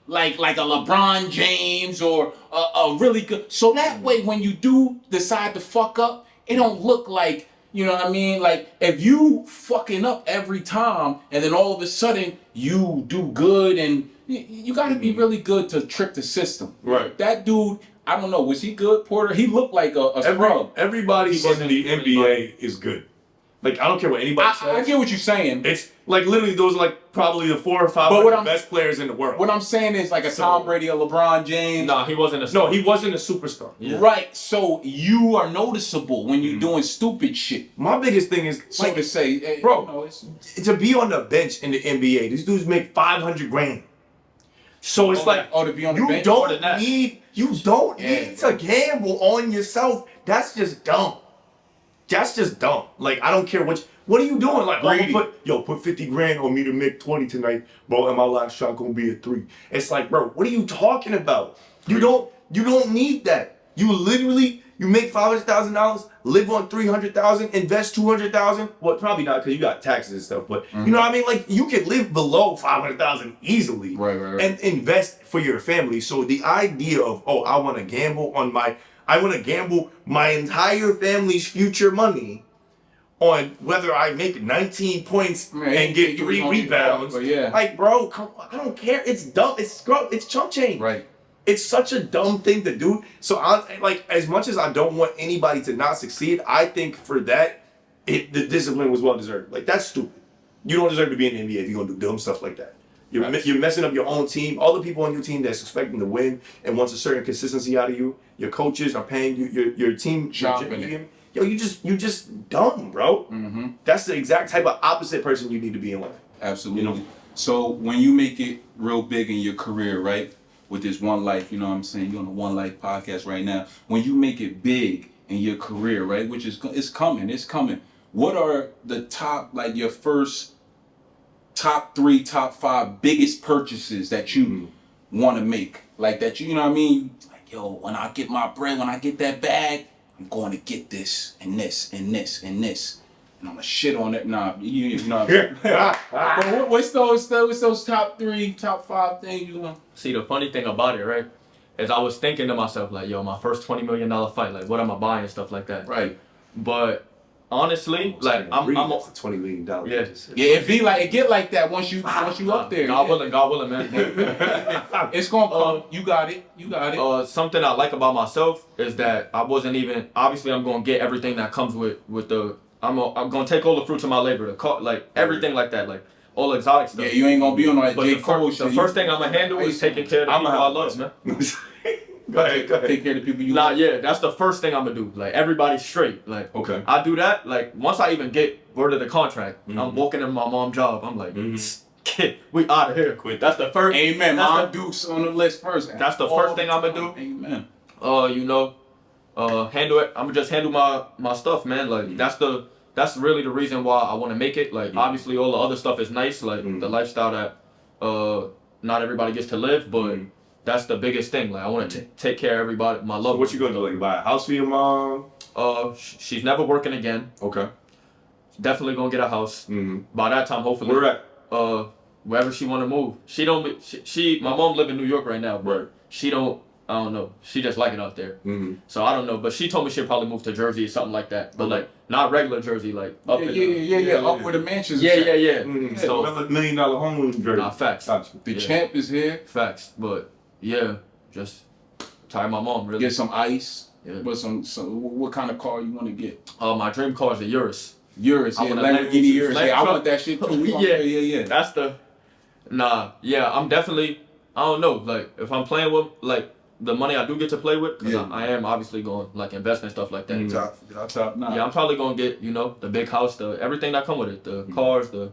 like a LeBron James or a really good. So that way, when you do decide to fuck up, it don't look like. You know what I mean? Like, if you fucking up every time and then all of a sudden you do good and you got to be really good to trick the system. Right. That dude, I don't know, was he good, Porter? He looked like a scrub. Everybody in the NBA is good. Like, I don't care what anybody says. I get what you're saying. It's like literally those are like probably the 4 or 5 best players in the world. What I'm saying is like a Tom Brady, a LeBron James. Nah, he wasn't a No, he wasn't a superstar. Yeah. Right. So you are noticeable when you're doing stupid shit. My biggest thing is So like to say, hey, bro, you know, it's, to be on the bench in the NBA, these dudes make $500 grand. So it's like to be on the you bench. don't than that. need to gamble on yourself. That's just dumb. That's just dumb. Like, I don't care what are you doing? Like, put 50 grand on me to make 20 tonight, bro, and my last shot gonna be a 3. It's like, bro, what are you talking about? You don't need that. You make $500,000, live on $300,000, invest $200,000. Well, probably not because you got taxes and stuff, but you know what I mean? Like, you can live below $500,000 easily, Right. and invest for your family. So the idea of, I want to gamble my entire family's future money on whether I make 19 points and get 3 rebounds. Yeah. Like, bro, come on, I don't care. It's dumb. It's scrub. It's chump change. Right. It's such a dumb thing to do. So as much as I don't want anybody to not succeed, I think for that, the discipline was well deserved. Like, that's stupid. You don't deserve to be in the NBA if you're gonna do dumb stuff like that. You're messing up your own team. All the people on your team that's expecting to win and wants a certain consistency out of you. Your coaches are paying you. Your team. Yo, you just dumb, bro. Mm-hmm. That's the exact type of opposite person you need to be in life. Absolutely. You know? So when you make it real big in your career, right, with this One Life, you know what I'm saying? You're on the One Life podcast right now. When you make it big in your career, right, which is it's coming. What are the top, like your first top 3, top 5 biggest purchases that you want to make? Like that, you know what I mean? Like, yo, when I get my bread, when I get that bag, I'm going to get this and this and this and this. And I'm gonna shit on it. Nah, you know. But what's those top 3, top 5 things you want? See, the funny thing about it, right, is I was thinking to myself, like, yo, my first $20 million fight, like, what am I buying and stuff like that. Right. But honestly, like, I'm $20 million. Yeah, it get like that once you up there. God willing, man. It's gonna come. You got it. Something I like about myself is that I wasn't even. Obviously, I'm gonna get everything that comes with the. I'm gonna take all the fruits of my labor, like everything like that, like all the exotic stuff. Yeah, you ain't gonna be on that But J. Cole shit. the first thing I'm gonna handle is taking care of the people I love, man. Go ahead. Take care of the people you Nah, love. yeah, that's the first thing I'm gonna do. Like, everybody's straight. Like, Okay. I do that. Like, once I even get word of the contract, I'm walking in my mom's job. I'm like, kid, we out of here. Quit. That's the first. Amen. That's Mom the- Duke's on the list first. That's the first thing I'm gonna do. Amen. Handle it. I'm gonna just handle my stuff, man. Like, that's really the reason why I want to make it. Like, obviously all the other stuff is nice, like the lifestyle that not everybody gets to live, but that's the biggest thing. Like I want to take care of everybody, my loved. So what you gonna do? Like buy a house for your mom? She's never working again. Okay. Definitely gonna get a house. By that time, hopefully. Where at? Wherever she want to move. She don't. She my mom live in New York right now, but she don't. I don't know. She just like it out there. So I don't know. But she told me she'd probably move to Jersey or something like that. But like not regular Jersey, like up in up where the mansions. Yeah. So $1 million home in Jersey. Facts. The champ is here. Facts. But yeah, just tire my mom really. Get some ice. Yeah. But some what kind of car you want to get? My dream car is a Urus. Urus, yeah, Lamborghini Urus. Yeah, I want that shit too. Yeah. That's the. I'm definitely. I don't know. Like if I'm playing with like. The money I do get to play with, because I am obviously going like invest and stuff like that. Top notch. Yeah, I'm probably gonna get the big house, the everything that come with it, the cars, the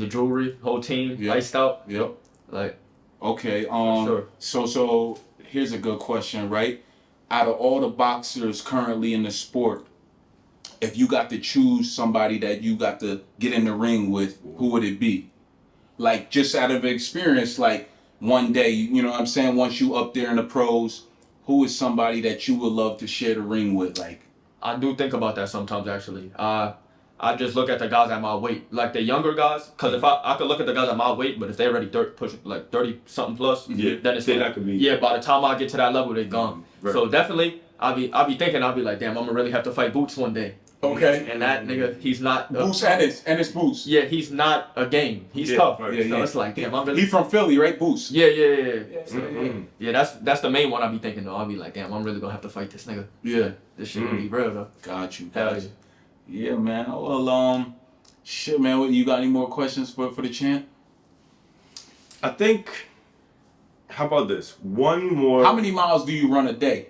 jewelry, whole team, iced out. Like, okay. Sure. So here's a good question, right? Out of all the boxers currently in the sport, if you got to choose somebody that you got to get in the ring with, who would it be? Like just out of experience, like. One day, you know what I'm saying? Once you up there in the pros, who is somebody that you would love to share the ring with? Like, I do think about that sometimes actually. I just look at the guys at my weight, like the younger guys, because if I could look at the guys at my weight, but if they're already pushing like 30 something plus, then it's like, that could be. Yeah, by the time I get to that level, they're gone. So definitely, I'll be thinking, I'll be like, damn, I'm gonna really have to fight Boots one day. Okay. And that nigga, he's not. Boots and his Boots. Yeah, he's not a game. He's tough. So it's like, damn, I'm really. He from Philly, right? Boots. Yeah. Yeah, that's the main one I be thinking though. I'll be like, damn, I'm really gonna have to fight this nigga. Yeah. This shit gonna be real though. Got you. Hell yeah. Yeah, man. Well, shit, man. What, you got any more questions for the champ? I think. How about this? One more. How many miles do you run a day?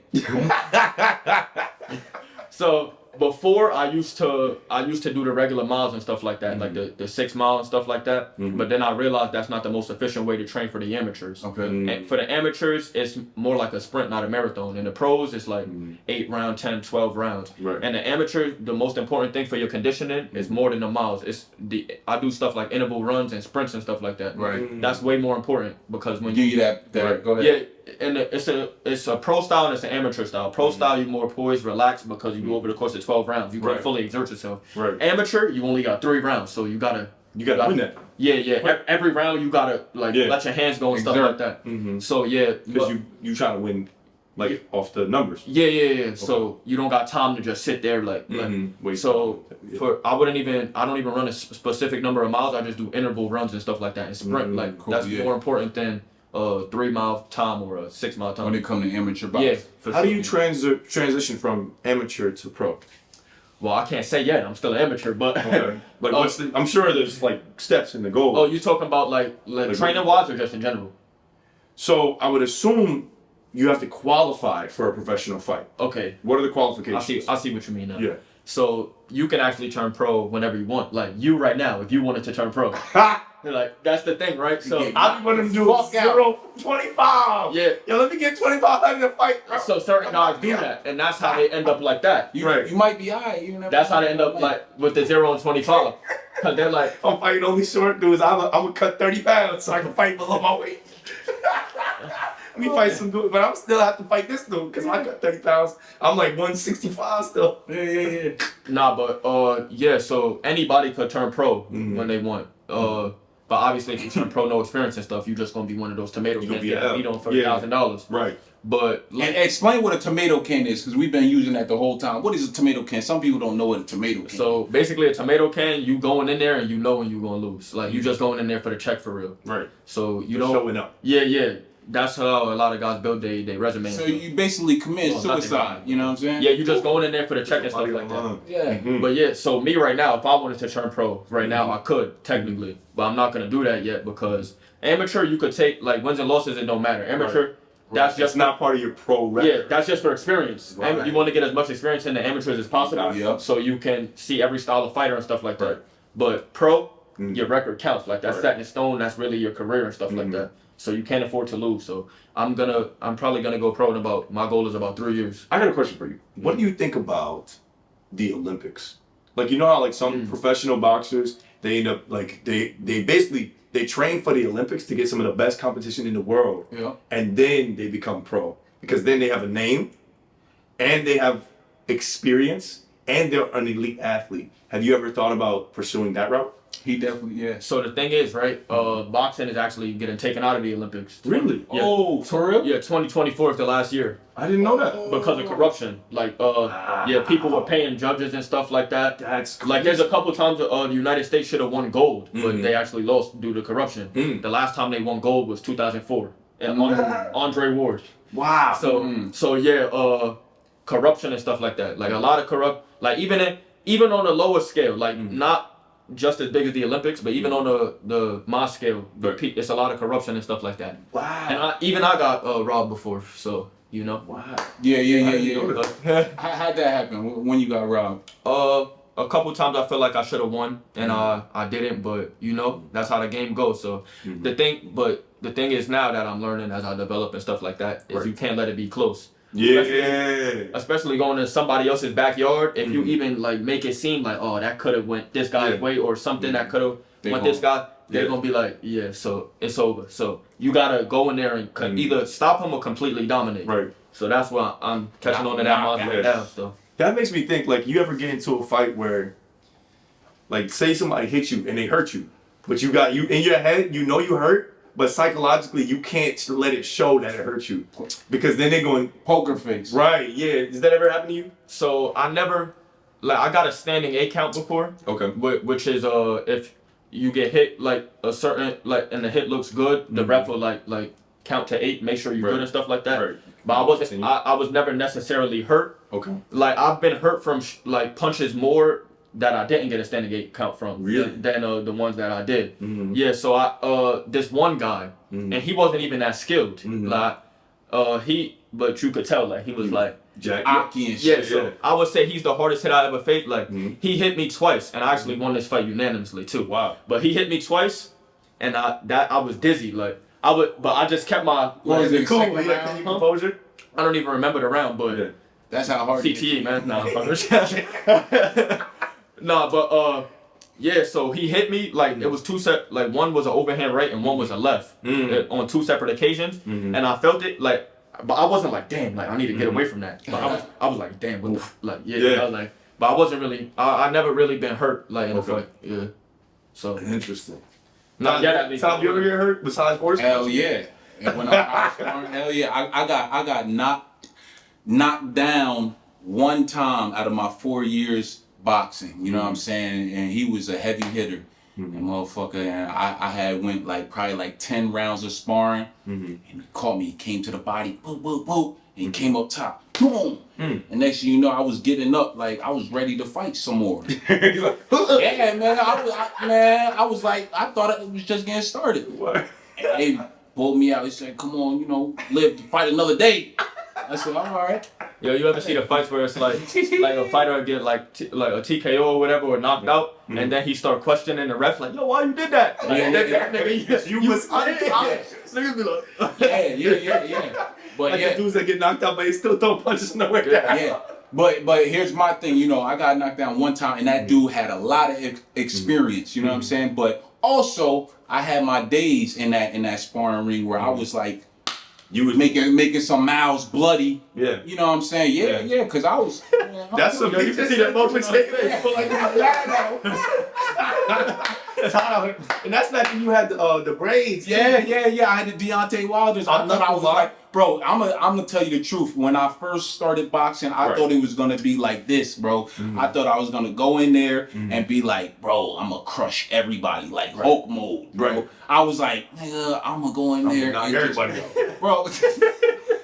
So before I used to do the regular miles and stuff like that, like the 6 mile and stuff like that. But then I realized that's not the most efficient way to train for the amateurs. Okay. And for the amateurs, it's more like a sprint, not a marathon. And the pros, it's like 8 rounds, 10, 12 rounds. Right. And the amateurs, the most important thing for your conditioning is more than the miles. I do stuff like interval runs and sprints and stuff like that. Right. That's way more important because when Give you that. Go ahead. Yeah. And it's a pro style and it's an amateur style. Pro style, you're more poised, relaxed because you go over the course of 12 rounds. You can fully exert yourself. Right. Amateur, you only got 3 rounds, so you gotta win that. Yeah. Every round you gotta let your hands go and stuff like that. So because you trying to win like off the numbers. Yeah. Okay. So you don't got time to just sit there Wait. So I don't even run a specific number of miles. I just do interval runs and stuff like that and sprint. That's more important than 3 mile time or a 6 mile time. When it comes to amateur boxing. Yeah. How do you transition from amateur to pro? Well, I can't say yet. I'm still an amateur, but Like I'm sure there's like steps in the goal. Oh, you talking about like training wise or just in general? So I would assume you have to qualify for a professional fight. Okay. What are the qualifications? I see what you mean now. Yeah. So you can actually turn pro whenever you want. Like you right now, if you wanted to turn pro. Like that's the thing, right? So I want them to do 0-25. Yeah. Yo, let me get 2,500 to fight. Bro. So certain guys do that, and that's how they end up like that. You might be high. That's how they end up like with the 0 and 25. Cause they're like, I'm fighting only short dudes. I'm gonna cut 30 pounds so I can fight below my weight. Let me fight some dude, but I'm still have to fight this dude because I cut 30 pounds. I'm like 165 still. Yeah. Nah, but so anybody could turn pro when they want. But obviously, if you turn pro, no experience and stuff, you're just gonna be one of those tomato cans getting beat on for $1,000. Right. But and explain what a tomato can is, because we've been using that the whole time. What is a tomato can? Some people don't know what a tomato can is. So basically, a tomato can, you going in there and you know when you're gonna lose. Like you just going in there for the check for real. Right. So you Just don't. showing up. Yeah. That's how a lot of guys build their resume. So you basically commit suicide. You know what I'm saying? Yeah, you just going in there for the check and stuff like that. Yeah. But yeah, so me right now, if I wanted to turn pro right now, I could technically, but I'm not gonna do that yet because amateur you could take like wins and losses. It don't matter. Amateur, that's just not part of your pro record. Yeah, that's just for experience. Right. You want to get as much experience in the amateurs as possible, so you can see every style of fighter and stuff like that. Right. But pro, your record counts. Like that's set in stone. That's really your career and stuff like that. So you can't afford to lose. So I'm probably gonna go pro in my goal is about 3 years. I got a question for you. What do you think about the Olympics? Like, you know how like some professional boxers, they end up like they basically they train for the Olympics to get some of the best competition in the world. Yeah. And then they become pro. Because then they have a name and they have experience and they're an elite athlete. Have you ever thought about pursuing that route? He definitely, yeah. So the thing is, right? Boxing is actually getting taken out of the Olympics. Really? Yeah. Oh, for real? Yeah, 2024 is the last year I didn't know that. because of corruption. Like, people were paying judges and stuff like that. That's crazy. Like, there's a couple times the United States should have won gold, but they actually lost due to corruption. The last time they won gold was 2004, and Andre Ward. Wow. So yeah, corruption and stuff like that. Like a lot of like even on the lower scale, like not just as big as the Olympics, but even on the mass scale, it's a lot of corruption and stuff like that. Wow. And I got robbed before, so you know. Wow. Yeah. How'd that happen when you got robbed? A couple times I felt like I should have won, and I didn't. But you know, that's how the game goes. So the thing is now that I'm learning as I develop and stuff like that is you can't let it be close. Yeah. Especially going to somebody else's backyard. If you even like make it seem like, oh, that could have went this guy's way or something that could have went this guy, they're gonna be like, yeah, so it's over. So you gotta go in there and either stop him or completely dominate. Right. So that's why I'm catching on to that mindset now. So That makes me think, like, you ever get into a fight where, like, say somebody hits you and they hurt you, but you in your head, you know you hurt, but psychologically you can't let it show that it hurts you, because then they're going Poker face. right. Yeah. Does that ever happen to you? So I never, like, I got a standing 8 count before. Okay. Which is if you get hit like a certain and the hit looks good, the ref will like count to 8, make sure you're good and stuff like that. Right. But I was never necessarily hurt. Okay. Like I've been hurt from like punches more that I didn't get a standing 8 count from than the ones that I did. Yeah. So I this one guy and he wasn't even that skilled. Like but you could tell like he was like Aki and shit. yeah, so I would say he's the hardest hit I ever faced. Like he hit me twice, and I actually won this fight unanimously too. Wow! But he hit me twice, and I was dizzy. Like but I just kept my composure. I don't even remember the round, but that's how hard. CTE, man. Nah, but yeah. So he hit me like it was like one was an overhand right and one was a left on 2 separate occasions, and I felt it like. But I wasn't like, damn, like I need to get away from that. But I was like, damn, what the like, I was like, but I wasn't really, I never really been hurt like in a fight. Yeah. So interesting. Not yet at least. Tom, you ever get hurt besides horse? Hell yeah. And when I was born, hell yeah, I got knocked down one time out of my 4 years boxing. You know what I'm saying? And he was a heavy hitter. And motherfucker, and I had went like probably like 10 rounds of sparring, and he caught me. He came to the body, boop, boop, boop, and he came up top, boom. And next thing you know, I was getting up like I was ready to fight some more. Yeah, man, I was like, I thought it was just getting started. What? And they pulled me out. He said, "Come on, live to fight another day." I said, "I'm all right." Yo, you ever see the fights where it's like a fighter get like a TKO or whatever or knocked out, and then he start questioning the ref like, "Yo, why you did that?" Like, You was unconscious. Niggas be like, Yeah. But like the dudes that get knocked out, but they still throw punches nowhere down. Yeah. But here's my thing, I got knocked down one time, and that dude had a lot of experience. You know what I'm saying? But also, I had my days in that sparring ring where I was like. You was making some mouths bloody. Yeah. You know what I'm saying? Yeah, because I was. That's some people see that moment. And that's back when you had the braids. Yeah. I had the Deontay Wilders. I thought I was like, bro, I'm gonna tell you the truth. When I first started boxing, I thought it was gonna be like this, bro. I thought I was gonna go in there and be like, bro, I'm gonna crush everybody, like Hulk mode, bro. Right. I was like, nigga, I'm gonna go in there and everybody, bro.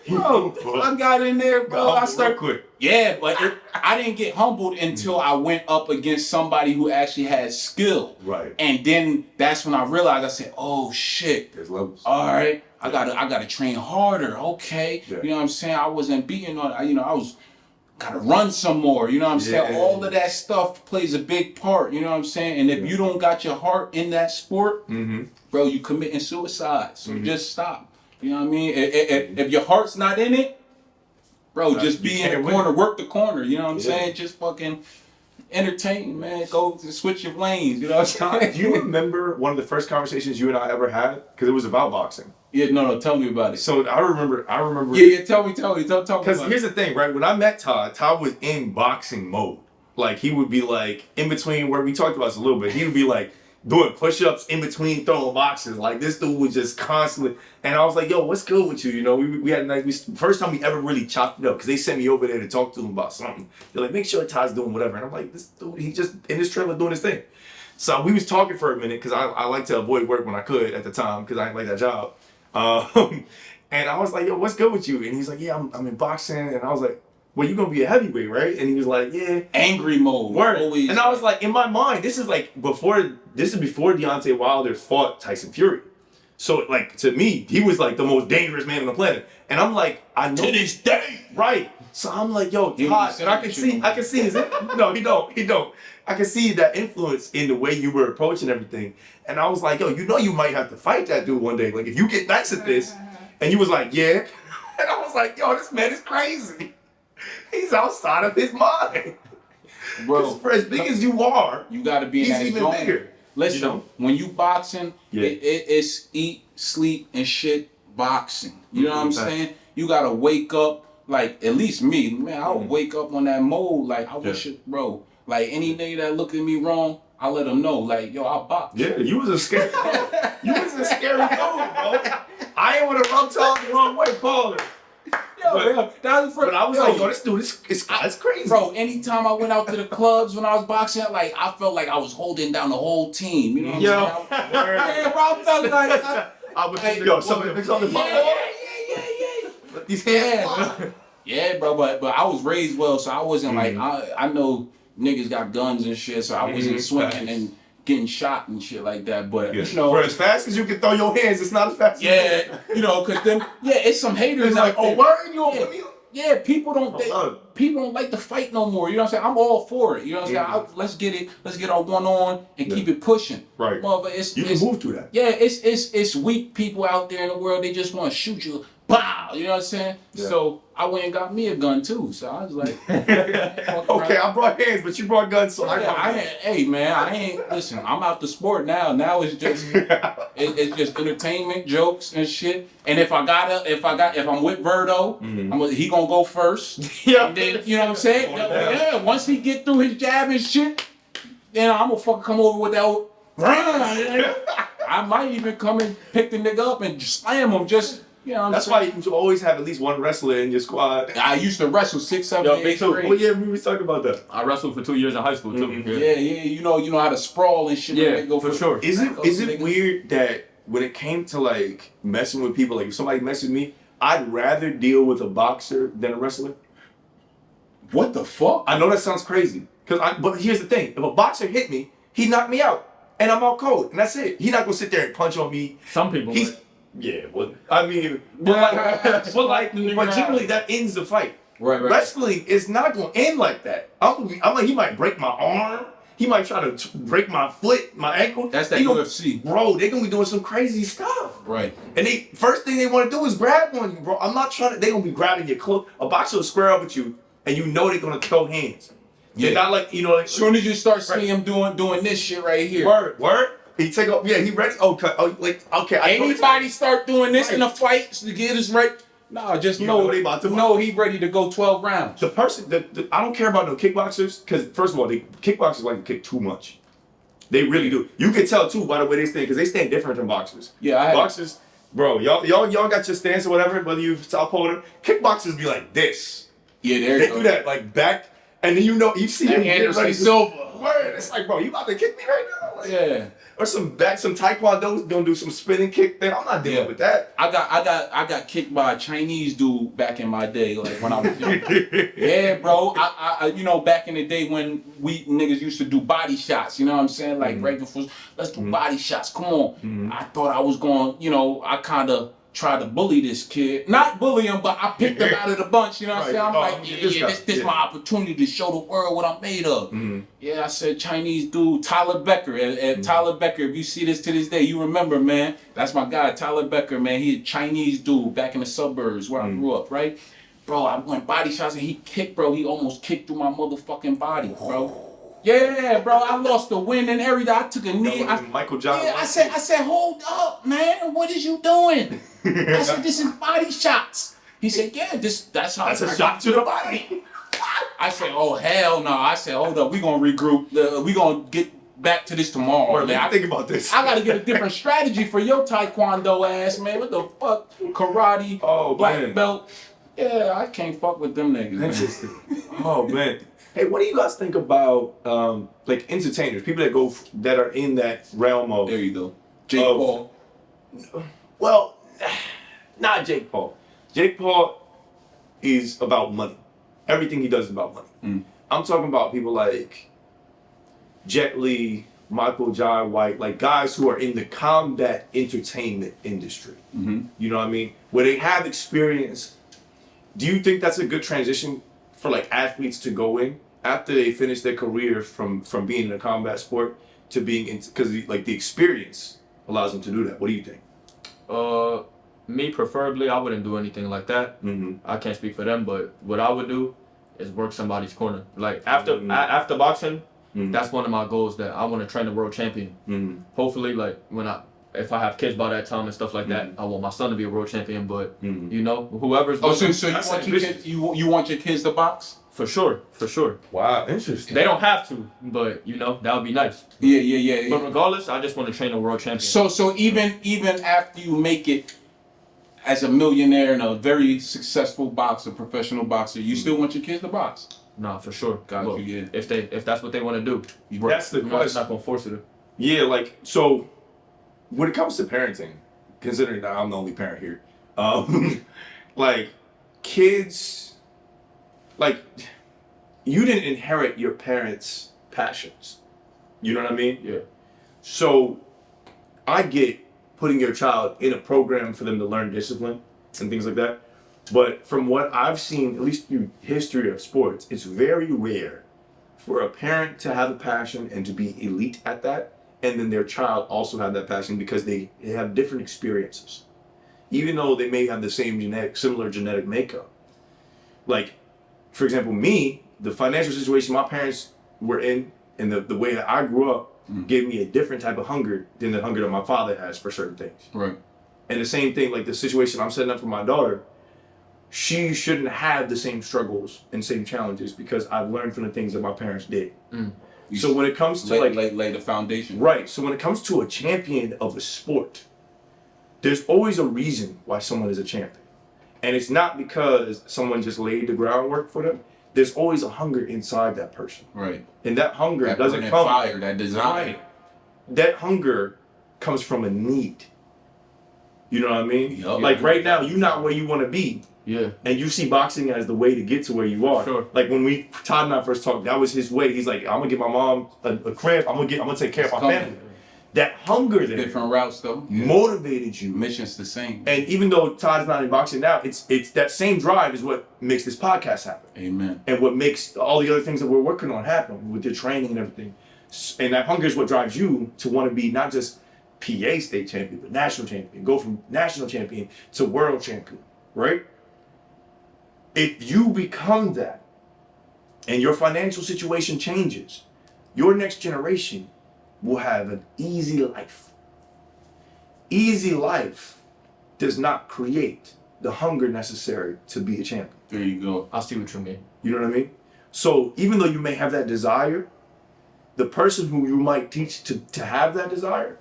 Bro, I got in there, bro. I started quick. Yeah, but I didn't get humbled until I went up against somebody who actually had skill. Right. And then that's when I realized, I said, oh shit. There's levels. All right. I gotta train harder. Okay. Yeah. You know what I'm saying? I wasn't beating on, I was gotta run some more. You know what I'm saying? All of that stuff plays a big part. You know what I'm saying? And if you don't got your heart in that sport, bro, you committing suicide. So just stop. You know what I mean? If your heart's not in it, bro, just be in the corner, work the corner. You know what I'm saying? Just fucking entertain, man. Go to switch your lanes. You know what I'm saying? Do you remember one of the first conversations you and I ever had? Because it was about boxing. Yeah, no, tell me about it. So I remember. Yeah, tell me. Tell me Because here's the thing, right? When I met Todd was in boxing mode. Like, he would be like, in between where we talked about this a little bit, he would be like doing push-ups in between throwing boxes. Like, this dude was just constantly, and I was like, yo, what's good with you? You know, we had a nice, first time we ever really chopped it up, because they sent me over there to talk to him about something. They're like, make sure Todd's doing whatever. And I'm like, this dude, he just in his trailer doing his thing. So we was talking for a minute, because I like to avoid work when I could at the time, because I didn't like that job. And I was like, yo, what's good with you? And he's like, yeah, I'm in boxing. And I was like, well, you're going to be a heavyweight, right? And he was like, yeah. Angry mode. Word. Always. And I was like, in my mind, this is before Deontay Wilder fought Tyson Fury. So, like, to me, he was like the most dangerous man on the planet. And I'm like, I know. To this day. Right. So I'm like, yo, Todd, and I can see his, no, he don't. I can see that influence in the way you were approaching everything. And I was like, yo, you might have to fight that dude one day. Like, if you get nice at this. And he was like, yeah. And I was like, yo, this man is crazy. He's outside of his mind. Bro, for as big as you are, you got to be in that even zone. Bigger. Listen, you know? when you boxing, Yeah. it's eat, sleep, and shit boxing. You know what I'm saying? You got to wake up, like, at least me, man, I'll wake up on that mode. Like, I wish it, bro. Like, any nigga that look at me wrong, I let him know. Like, yo, I'll box. Yeah, you was a scary dude. You was a scary dude, bro. I ain't want to rub Todd the wrong way, Paul. But I was like, yo, this dude, it's crazy. Bro, anytime I went out to the clubs when I was boxing, like, I felt like I was holding down the whole team. You know what I'm saying? Yeah, bro, I'm telling you, like, I was like, yo, something on the phone. Yeah. Let these hands fly. Yeah, bro, but I was raised well, so I wasn't like, I know niggas got guns and shit, so I wasn't swinging and getting shot and shit like that. But you know, for as fast as you can throw your hands, it's not as fast. You know, cause then it's some haters like, out there. oh, word, you don't put me on. Yeah, people don't like to fight no more. You know what I'm saying? I'm all for it. You know what I'm saying? Let's get it. Let's get our one on and keep it pushing. Right. You can move through that. Yeah, it's weak people out there in the world. They just want to shoot you. Pow! You know what I'm saying? Yeah. So I went and got me a gun too. So I was like, okay, I brought hands, but you brought guns. So hey man, I ain't listen. I'm out the sport now. Now it's just it's just entertainment, jokes and shit. And if I'm with Verdo, he gonna go first. Yeah. And then you know what I'm saying? Yeah. Once he get through his jab and shit, then I'm gonna fucking come over with that old. I might even come and pick the nigga up and slam him just. You know that's why you should always have at least one wrestler in your squad. I used to wrestle 6, 7, 8 straight. Well, yeah, we was talking about that. I wrestled for 2 years in high school too. Yeah, you know how to sprawl and shit. Yeah, go for sure. Is it weird that when it came to like messing with people, like if somebody messes with me, I'd rather deal with a boxer than a wrestler? What the fuck? I know that sounds crazy, but here's the thing: if a boxer hit me, he knocked me out, and I'm out cold, and that's it. He's not gonna sit there and punch on me. Some people. Yeah, well, I mean, but generally that ends the fight. Right. Wrestling is not going to end like that. I'm like, he might break my arm. He might try to break my foot, my ankle. That's that UFC. Bro, they're going to be doing some crazy stuff. Right. And first thing they want to do is grab on you, bro. I'm not trying to, they're going to be grabbing your clothes. A boxer will square up with you, and you know they're going to throw hands. Yeah. They're not like, you know. Like, as soon as you start seeing him doing this shit right here. Word. He take off. Yeah, he ready. Okay. Anybody start doing this in a fight to get us right? No, just know he ready to go 12 rounds. The person, I don't care about no kickboxers because first of all, kickboxers like to kick too much. They really do. You can tell too by the way they stand because they stand different than boxers. Yeah, boxers, bro. Y'all got your stance or whatever. Whether you southpaw or kickboxers be like this. Yeah, they do that like back, and then you see him get ready. Silva. Word. It's like, bro, you about to kick me right now? Like, yeah. Or some taekwondo's gonna do some spinning kick thing. I'm not dealing with that. I got kicked by a Chinese dude back in my day, like when I was young. Yeah, bro. I you know, back in the day when we niggas used to do body shots, you know what I'm saying? Like right before, let's do body shots. Come on. I thought I was going, you know, I kinda tried to bully this kid. Not bully him, but I picked him out of the bunch, you know what I'm saying? I'm like, this my opportunity to show the world what I'm made of. Yeah, I said Chinese dude, Tyler Becker. And Tyler Becker, if you see this to this day, you remember, man. That's my guy, Tyler Becker, man. He a Chinese dude back in the suburbs where I grew up, right? Bro, I went body shots and he kicked, bro. He almost kicked through my motherfucking body, bro. Yeah, bro, I lost the wind and everything. I took a knee. Michael Johnson. Yeah, I said, hold up, man. What is you doing? I said, this is body shots. He said, yeah, that's how. That's a shot to the body. I said, oh hell no. I said, hold up, we gonna regroup. We gonna get back to this tomorrow. Or man. think about this. I gotta get a different strategy for your taekwondo ass, man. What the fuck? Karate, black belt. Yeah, I can't fuck with them niggas. Interesting. Oh man. Hey, what do you guys think about like entertainers, people that are in that realm of? There you go. Jake Paul. Well, not Jake Paul. Jake Paul is about money. Everything he does is about money. I'm talking about people like Jet Li, Michael Jai White, like guys who are in the combat entertainment industry. You know what I mean? Where they have experience. Do you think that's a good transition for like athletes to go in after they finish their career from being in a combat sport to being in, because like the experience allows them to do that? What do you think? Me preferably, I wouldn't do anything like that. I can't speak for them, but what I would do is work somebody's corner. Like after boxing, that's one of my goals, that I want to train a world champion. Hopefully, like if I have kids by that time and stuff like that, I want my son to be a world champion. But you know, whoever's you want your kids to box? For sure. Wow, interesting. They don't have to, but you know, that would be nice. Yeah. But regardless, I just want to train a world champion. So even after you make it as a millionaire and a very successful boxer, professional boxer, you still want your kids to box? Nah, for sure. Got you. If that's what they want to do, that's the question. I'm not gonna force it. Yeah, like so. When it comes to parenting, considering that I'm the only parent here, like kids, like you didn't inherit your parents' passions. You know what I mean? Yeah. So I get putting your child in a program for them to learn discipline and things like that. But from what I've seen, at least through history of sports, it's very rare for a parent to have a passion and to be elite at that, and then their child also have that passion, because they have different experiences. Even though they may have the similar genetic makeup. Like, for example, me, the financial situation my parents were in, and the way that I grew up, gave me a different type of hunger than the hunger that my father has for certain things. Right. And the same thing, like the situation I'm setting up for my daughter, she shouldn't have the same struggles and same challenges, because I've learned from the things that my parents did. So when it comes to lay the foundation. Right. So when it comes to a champion of a sport, there's always a reason why someone is a champion. And it's not because someone just laid the groundwork for them. There's always a hunger inside that person. Right. And that hunger doesn't come fire, that desire. Right. That hunger comes from a need. You know what I mean? Yep. Like right now, you're not where you want to be. Yeah. And you see boxing as the way to get to where you are. Sure. Like when Todd and I first talked, that was his way. He's like, I'm gonna get my mom a crib. I'm gonna take care of my family. That hunger there, different routes though, motivated you. Mission's the same. And even though Todd's not in boxing now, it's that same drive is what makes this podcast happen. Amen. And what makes all the other things that we're working on happen with the training and everything. And that hunger is what drives you to want to be not just PA state champion, but national champion. Go from national champion to world champion, right? If you become that and your financial situation changes, your next generation will have an easy life. Easy life does not create the hunger necessary to be a champion. There you go. I see what you mean. You know what I mean? So even though you may have that desire, the person who you might teach to have that desire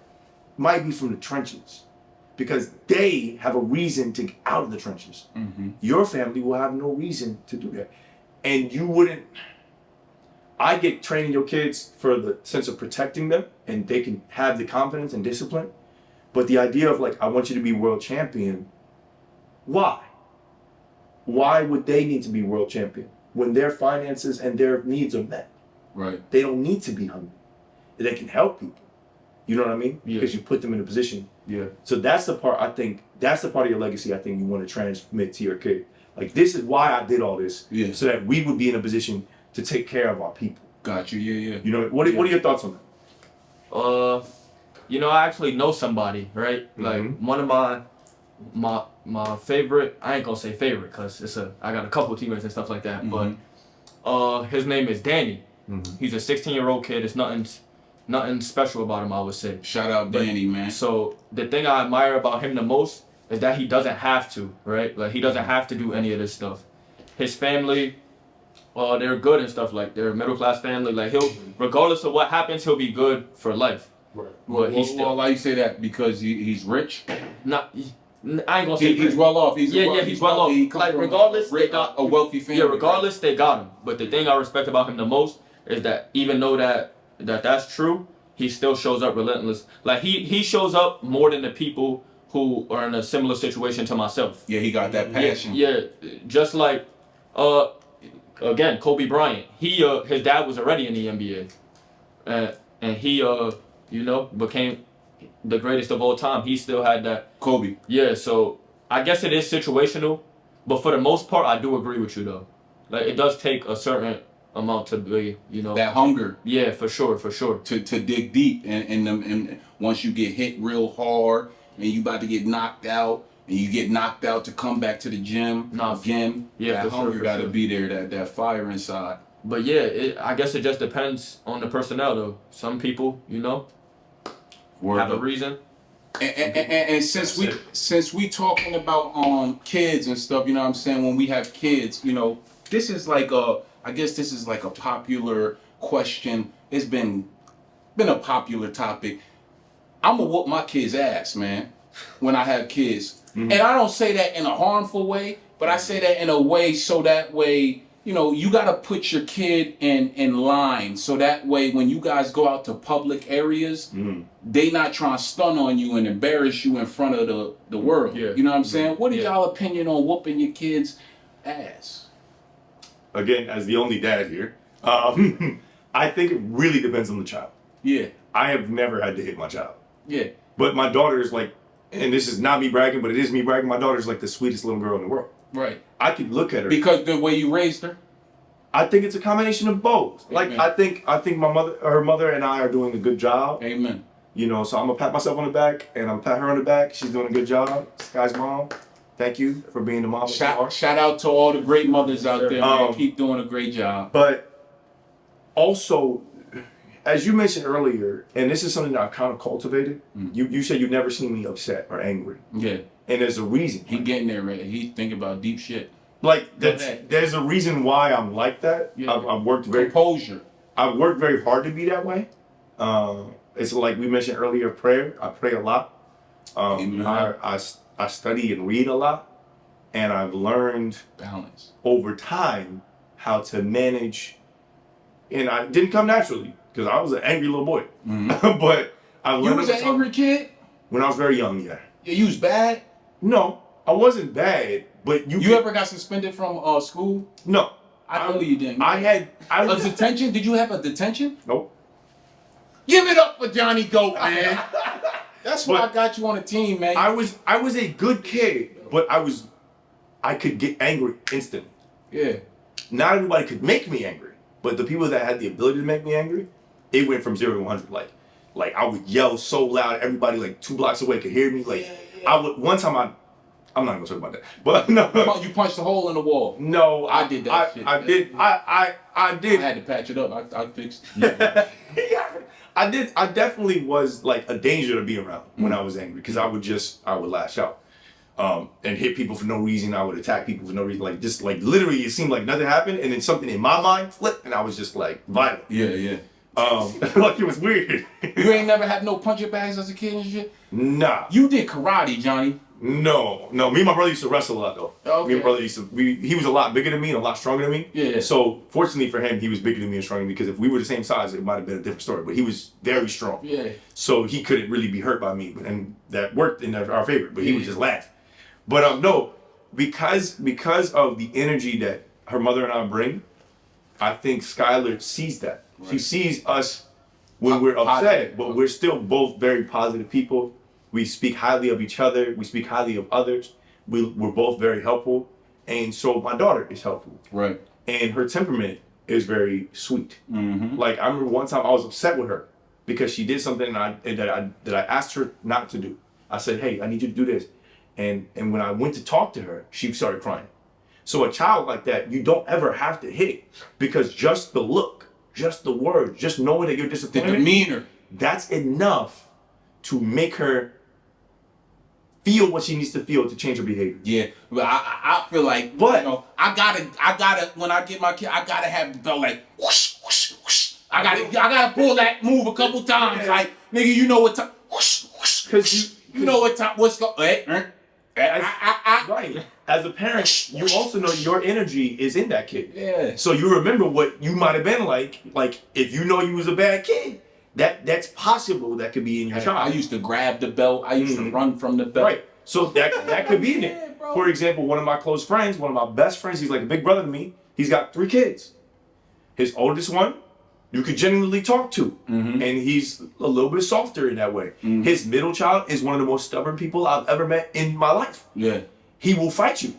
might be from the trenches, because they have a reason to get out of the trenches. Your family will have no reason to do that. And you wouldn't. I get training your kids for the sense of protecting them, and they can have the confidence and discipline. But the idea of like, I want you to be world champion, why? Why would they need to be world champion when their finances and their needs are met? Right. They don't need to be hungry. They can help people. You know what I mean? Yeah. Because you put them in a position. Yeah. So that's the part that's the part of your legacy I think you want to transmit to your kid. Like, this is why I did all this. Yeah. So that we would be in a position to take care of our people. Got you. Yeah. You know, what are your thoughts on that? You know, I actually know somebody, right? Like one of my favorite, I ain't gonna say favorite, cause I got a couple teammates and stuff like that, but his name is Danny. He's a 16-year-old kid. It's nothing special about him, I would say. Shout out Danny, man. So the thing I admire about him the most is that he doesn't have to, right? Like, he doesn't have to do any of this stuff. His family, well, they're good and stuff. Like, they're a middle-class family. Like, regardless of what happens, he'll be good for life. Right. But Well, why you say that? Because he's rich? I ain't gonna say he's well off. He's well off. Like, regardless, they got a wealthy family. Yeah, regardless, they got him. But the thing I respect about him the most is that even though that's true, he still shows up relentless. Like, he shows up more than the people who are in a similar situation to myself. Yeah, he got that passion. Yeah, just like, again, Kobe Bryant. His dad was already in the NBA, and he became the greatest of all time. He still had that. Kobe. Yeah, so I guess it is situational, but for the most part, I do agree with you though. Like, it does take a certain amount to be, that hunger. Yeah, for sure. To dig deep, and once you get hit real hard, and you about to get knocked out, and you get knocked out to come back to the gym again. Yeah, that hunger got to be there. That fire inside. But yeah, I guess it just depends on the personnel though. Some people, have a reason. And since we talking about kids and stuff, you know what I'm saying, when we have kids, this is like I guess this is like a popular question. It's been a popular topic. I'm gonna whoop my kids' ass, man, when I have kids. And I don't say that in a harmful way, but I say that in a way so that way, you gotta put your kid in line, so that way when you guys go out to public areas, they not trying to stun on you and embarrass you in front of the world. Yeah. You know what I'm saying? What is y'all opinion on whooping your kids' ass? Again, as the only dad here, I think it really depends on the child. Yeah. I have never had to hit my child. Yeah. But my daughter is like, and this is not me bragging, but it is me bragging, my daughter's like the sweetest little girl in the world. Right. I could look at her. Because the way you raised her? I think it's a combination of both. Amen. Like, I think her mother and I are doing a good job. Amen. So I'm gonna pat myself on the back, and I'm gonna pat her on the back. She's doing a good job. Sky's mom, thank you for being the mom. Shout out to all the great mothers out there, man. Keep doing a great job. But also, as you mentioned earlier, and this is something that I've kind of cultivated, you said you've never seen me upset or angry. Yeah. And there's a reason. He getting there, right? He thinking about deep shit. Like, there's a reason why I'm like that. Yeah. I've worked composure. I've worked very hard to be that way. It's like we mentioned earlier, prayer. I pray a lot. I study and read a lot, and I've learned balance over time how to manage. And I didn't come naturally because I was an angry little boy. But I learned. You was an angry kid when I was very young. Yeah. You was bad. No, I wasn't bad. But you ever got suspended from school? No. I know you didn't. I was a detention. Did you have a detention? Nope. Give it up for Johnny Goat, man. That's why I got you on the team, man. I was a good kid, but I could get angry instantly. Yeah. Not everybody could make me angry, but the people that had the ability to make me angry, it went from 0 to 100. Like I would yell so loud, everybody like 2 blocks away could hear me. Like I would. One time I'm not gonna talk about that, but no. You punched a hole in the wall. No, I did that shit. I did. I had to patch it up. I fixed it. I did. I definitely was like a danger to be around when I was angry because I would lash out, and hit people for no reason. I would attack people for no reason. Like just like literally, it seemed like nothing happened, and then something in my mind flipped, and I was just like violent. Yeah. Like it was weird. You ain't never had no punching bags as a kid and shit? Nah. You did karate, Johnny. No. Me and my brother used to wrestle a lot though. Okay. Me and my brother he was a lot bigger than me and a lot stronger than me. Yeah. So fortunately for him, he was bigger than me and stronger than me because if we were the same size, it might have been a different story. But he was very strong. Yeah. So he couldn't really be hurt by me, and that worked in our favor. But he would just laugh. But no, because of the energy that her mother and I bring, I think Skylar sees that. Right. She sees us when we're upset, but we're still both very positive people. We speak highly of each other. We speak highly of others. We're both very helpful. And so my daughter is helpful. Right. And her temperament is very sweet. Mm-hmm. Like I remember one time I was upset with her because she did something that I asked her not to do. I said, hey, I need you to do this. And when I went to talk to her, she started crying. So a child like that, you don't ever have to hit it because just the look just the words, just knowing that you're The disappointed, demeanor. that's enough to make her feel what she needs to feel to change her behavior. Yeah, but I feel like, But- you know, I gotta, when I get my kid, I gotta have the belt like, whoosh, whoosh, whoosh. I gotta pull that move a couple times. Yeah. Like, nigga, you know what time, whoosh, whoosh. Because You know what time, what's going, right. As a parent, you also know your energy is in that kid. Yeah. So you remember what you might have been like if you know you was a bad kid, that's possible that could be in your child. I used to grab the belt. I used to run from the belt. Right. So that could be in Yeah, it. bro. For example, one of my close friends, one of my best friends, he's like a big brother to me. He's got 3 kids. His oldest one, you could genuinely talk to. And he's a little bit softer in that way. His middle child is one of the most stubborn people I've ever met in my life. Yeah. He will fight you.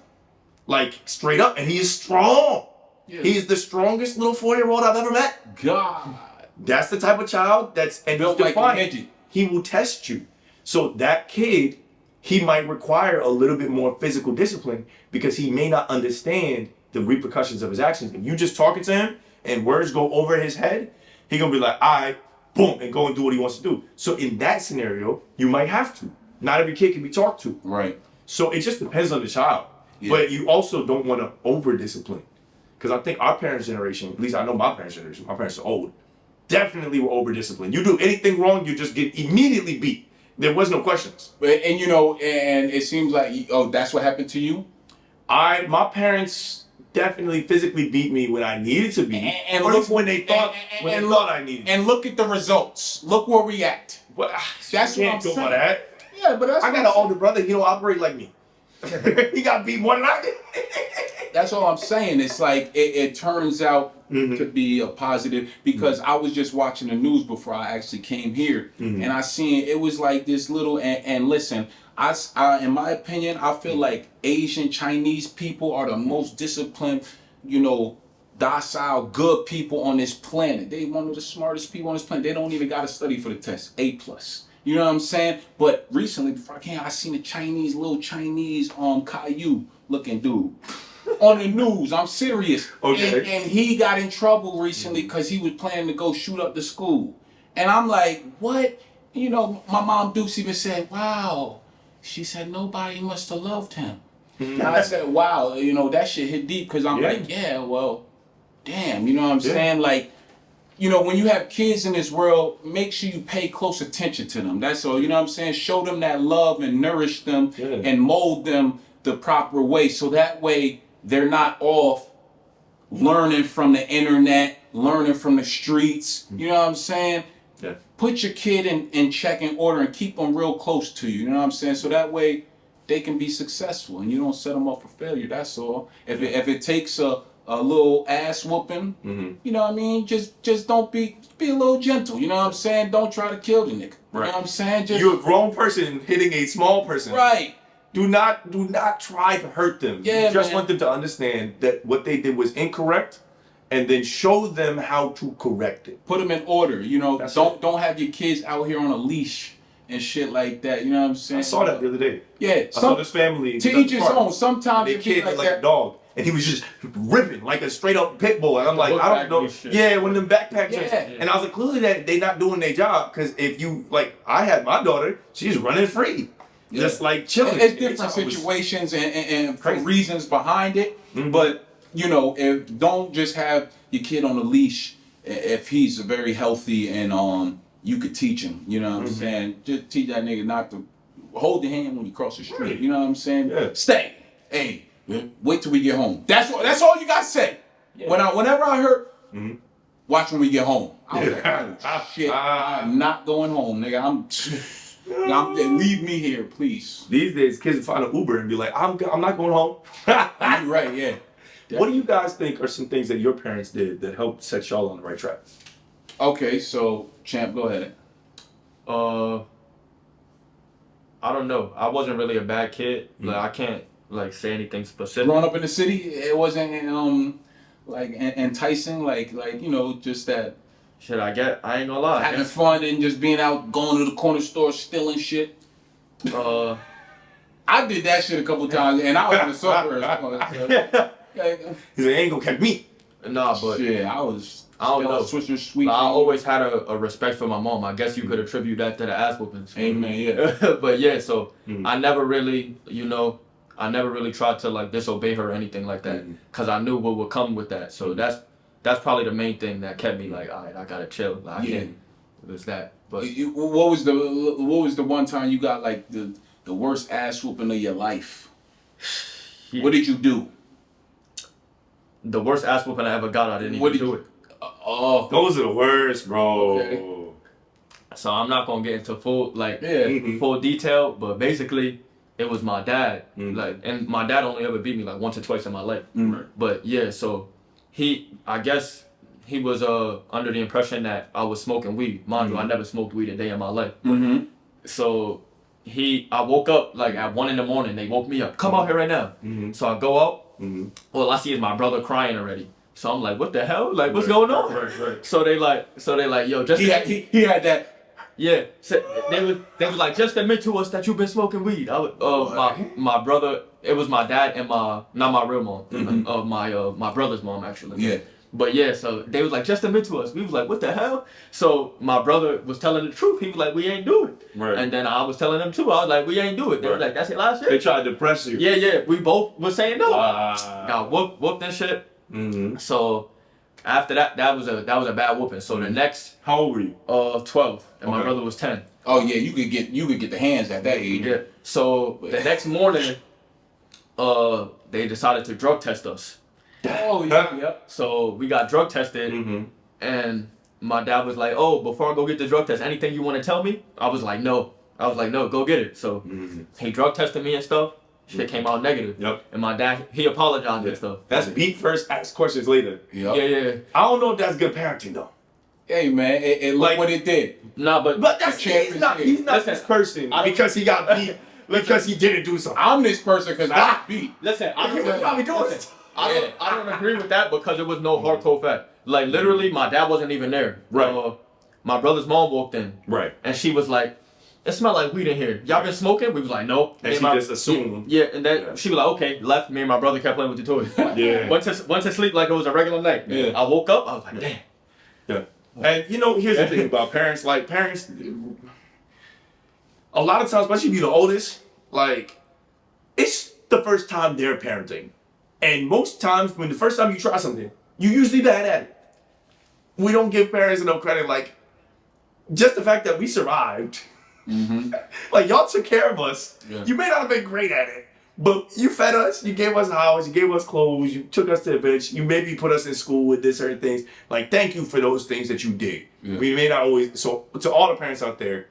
Like straight up. And he is strong. Yeah. He is the strongest little 4-year-old I've ever met. God. That's the type of child that's and Built he's like a defiant. midget. He will test you. So that kid, he might require a little bit more physical discipline because he may not understand the repercussions of his actions. If you just talking to him and words go over his head, he gonna be like, all right, boom, and go and do what he wants to do. So in that scenario, you might have to. Not every kid can be talked to. Right. So it just depends on the child. Yeah. But you also don't want to over discipline. Because I think our parents' generation, at least I know my parents' generation, my parents are old, definitely were over disciplined. You do anything wrong, you just get immediately beat. There was no questions. And you know, and it seems like, that's what happened to you? My parents definitely physically beat me when I needed to be. And or at least look- when they thought I needed to. And look at the results. Look where we at. Well, That's you what can't I'm go by saying. that. Yeah, but that's I got an older brother, he don't operate like me. He got beat more than I did. That's all I'm saying. It's like it turns out to be a positive because I was just watching the news before I actually came here, and I seen it was like this little and listen. I in my opinion, I feel like Asian Chinese people are the most disciplined, docile, good people on this planet. They one of the smartest people on this planet. They don't even got to study for the test. A+. You know what I'm saying? But recently, before I came, I seen a little Chinese Caillou looking dude on the news. I'm serious. Okay. And he got in trouble recently because he was planning to go shoot up the school. And I'm like, what? My mom Dukes even said, wow. She said, nobody must have loved him. And I said, wow, that shit hit deep because I'm like, yeah, well, damn. You know what I'm saying? Like, when you have kids in this world, make sure you pay close attention to them. That's all. You know what I'm saying? Show them that love and nourish them and mold them the proper way. So that way they're not off learning from the internet, learning from the streets. You know what I'm saying? Yeah. Put your kid in check and order and keep them real close to you. You know what I'm saying? So that way they can be successful and you don't set them up for failure. That's all. If it takes a little ass whooping, you know what I mean? Just don't be a little gentle. You know what I'm saying? Don't try to kill the nigga. Right. You know what I'm saying? You're a grown person hitting a small person. Right. Do not try to hurt them. Yeah, you just man. want them to understand that what they did was incorrect, and then show them how to correct it. Put them in order. That's Don't have your kids out here on a leash and shit like that. You know what I'm saying? I saw that the other day. Yeah. I saw this family. To each his own. Sometimes Their it be kid like like a that. dog, and he was just ripping like a straight up pit bull. And I'm like, Look I back don't know. and shit. Yeah, one of them backpack joints. Yeah. And I was like, clearly that they not doing their job because if you I had my daughter, she's running free, just like chilling. It's different It was situations and for crazy. reasons behind it. But if don't just have your kid on a leash if he's very healthy and you could teach him. You know what I'm saying? Just teach that nigga not to hold your hand when you cross the street. Right. You know what I'm saying? Yeah. Stay. Hey, wait till we get home. That's all you gotta say. Yeah. Whenever I heard, watch when we get home. I was like, oh, shit, I'm not going home, nigga. I'm leave me here, please. These days, kids find an Uber and be like, I'm not going home. You're right, yeah. What do you guys think are some things that your parents did that helped set y'all on the right track? Okay, so Champ, go ahead. I don't know. I wasn't really a bad kid. Like I can't say anything specific. Growing up in the city, it wasn't enticing, just that Shit, I ain't gonna lie. having fun and just being out, going to the corner store, stealing shit. I did that shit a couple times, and I was in the suburbs. He's like, ain't gonna catch me. Nah, but Shit, I was. I don't know. Swisher Sweet. I always had a respect for my mom. I guess you could attribute that to the ass whoopings. Amen. Yeah. But yeah, so I never really, I never really tried to like disobey her or anything like that, because I knew what would come with that. So that's probably the main thing that kept me like, all right, I gotta chill. Like, it was that. But what was the one time you got like the worst ass whooping of your life? Yeah. What did you do? The worst ass whooping I ever got, I didn't even do it. Those are the worst, bro. Okay. So I'm not gonna get into full detail, but basically it was my dad. And my dad only ever beat me like once or twice in my life. But yeah, so I guess he was under the impression that I was smoking weed. Mind you, I never smoked weed a day in my life. So I woke up like at 1 a.m. They woke me up. Come out here right now. So I go out. All I see is my brother crying already. So I'm like, what the hell? Like, what's going on? Right. So they like, yo, just he had that. Yeah. So they was like, just admit to us that you've been smoking weed. My brother, it was my dad and not my real mom, my brother's mom actually. Yeah. But yeah, so they was like, just admit to us. We was like, what the hell? So my brother was telling the truth. He was like, we ain't do it. Right. And then I was telling them too. I was like, we ain't do it. They was like, that's it last year. They tried to press you. Yeah. We both was saying no. Got whooped and shit. So after that was a bad whooping. So the next. How old were you? 12, and my brother was 10. Oh yeah, you could get the hands at that age. Yeah. So the next morning, they decided to drug test us. Oh yeah. So we got drug tested, and my dad was like, "Oh, before I go get the drug test, anything you want to tell me?" I was like, "No." No, go get it. So he drug tested me and stuff. Shit came out negative. Yep. And my dad, he apologized and stuff. That's beat first, ask questions later. Yep. Yeah. I don't know if that's good parenting though. Hey man, it look what it did. Nah, but that's he's not this person because he got beat because he didn't do something. I'm this person because I got beat. Listen, I don't agree with that because it was no hardcore fact. Like literally, my dad wasn't even there. Right. My brother's mom walked in. Right. And she was like, "It smelled like weed in here. Y'all been smoking?" We was like, "No." And she just assumed. Yeah, and then she was like, "Okay." Left. Me and my brother kept playing with the toys. Yeah. Went to sleep like it was a regular night. Yeah. I woke up. I was like, "Damn." Yeah. And here's the thing about parents. Like parents, a lot of times, especially if you're the oldest, like it's the first time they're parenting, and most times when the first time you try something, you usually bad at it. We don't give parents enough credit. Like just the fact that we survived. Like y'all took care of us. Yeah. You may not have been great at it, but you fed us, you gave us a house, you gave us clothes, you took us to the village, you maybe put us in school with this certain things. Like thank you for those things that you did. Yeah. We may not always, so to all the parents out there,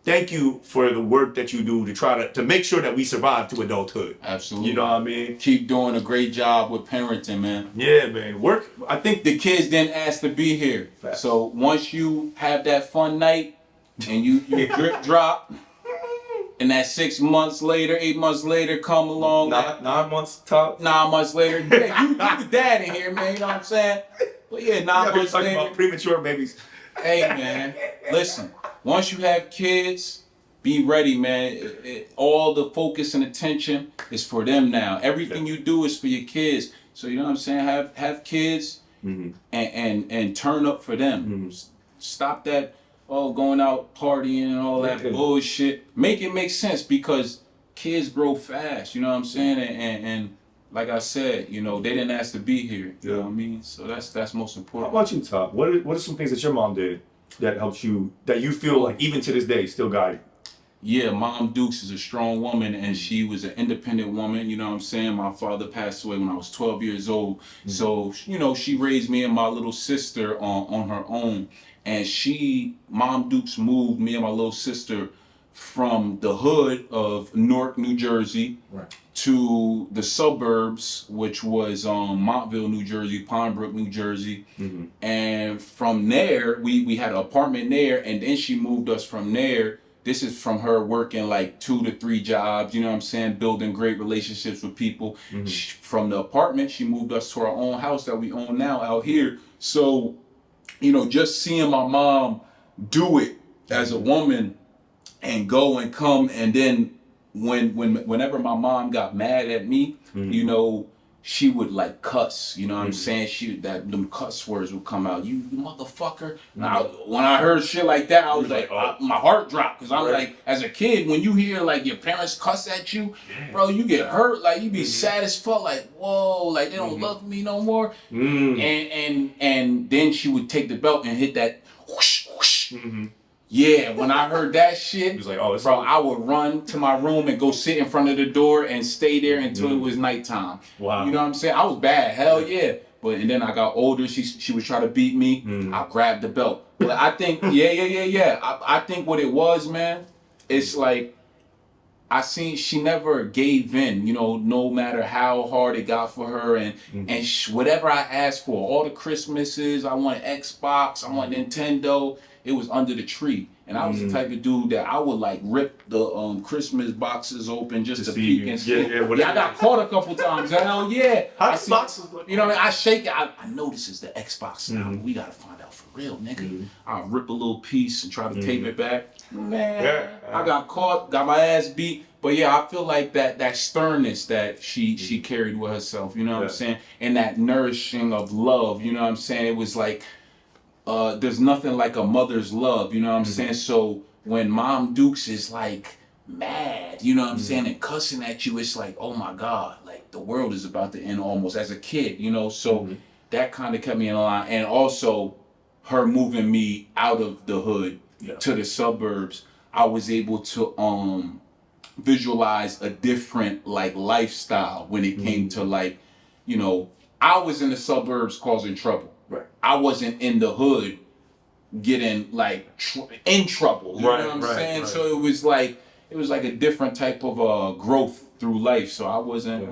thank you for the work that you do to try to make sure that we survive to adulthood. Absolutely. You know what I mean? Keep doing a great job with parenting, man. Yeah, man. Work, I think the kids didn't ask to be here. Fact. So once you have that fun night and you drip drop, and that 6 months later, 8 months later, come along. 9 months top. 9 months later, yeah, you the dad in here, man. You know what I'm saying? But yeah, 9 months later. About premature babies. Hey, man, listen. Once you have kids, be ready, man. All the focus and attention is for them now. Everything you do is for your kids. So you know what I'm saying? Have kids and turn up for them. Stop that. Going out partying and all that bullshit. Make it make sense because kids grow fast, you know what I'm saying? And like I said, they didn't ask to be here. You know what I mean? So that's most important. How about you, Top? What are some things that your mom did that helped you, that you feel like even to this day still guide you? Yeah, Mom Dukes is a strong woman and she was an independent woman, you know what I'm saying? My father passed away when I was 12 years old. So, she raised me and my little sister on her own. And Mom Dukes moved me and my little sister from the hood of Newark, New Jersey, to the suburbs, which was Montville, New Jersey, Pembroke, New Jersey. And from there, we had an apartment there, and then she moved us from there. This is from her working like 2 to 3 jobs, you know what I'm saying, building great relationships with people. From the apartment, she moved us to our own house that we own now out here. So, just seeing my mom do it as a woman and go and come, and then whenever my mom got mad at me, she would like cuss, you know what I'm saying? Them cuss words would come out. You motherfucker. When I heard shit like that, I was like, my heart dropped. Cause I'm like, as a kid, when you hear like your parents cuss at you, bro, you get hurt. Like you be sad as fuck. Like, whoa, like they don't love me no more. And then she would take the belt and hit that whoosh, whoosh. Yeah, when I heard that shit, it was like, oh, bro, I would run to my room and go sit in front of the door and stay there until it was nighttime. Wow. You know what I'm saying? I was bad, hell yeah. And then I got older, she would try to beat me. I grabbed the belt. But I think, I think what it was, man, it's like, I seen she never gave in, you know, no matter how hard it got for her, and whatever I asked for, all the Christmases, I want Xbox, I want Nintendo, it was under the tree. And I was the type of dude that I would like rip the Christmas boxes open just to peek and see. Yeah, I got caught a couple times. Hell yeah. Boxes look, you know what I mean? I shake it. I know this is the Xbox now. We gotta find out for real, nigga. I'll rip a little piece and try to tape it back. Man, I got caught, got my ass beat. But yeah, I feel like that sternness that she carried with herself, you know what I'm saying? And that nourishing of love, you know what I'm saying? It was like, there's nothing like a mother's love, you know what I'm saying? So when Mom Dukes is like mad, you know what I'm saying, and cussing at you, it's like, oh my God, like the world is about to end almost as a kid, you know? So that kind of kept me in line. And also her moving me out of the hood to the suburbs, I was able to visualize a different like lifestyle when it came to like, you know, I was in the suburbs causing trouble. Right. I wasn't in the hood getting like in trouble. You know what I'm saying? Right. So it was like a different type of growth through life. So I wasn't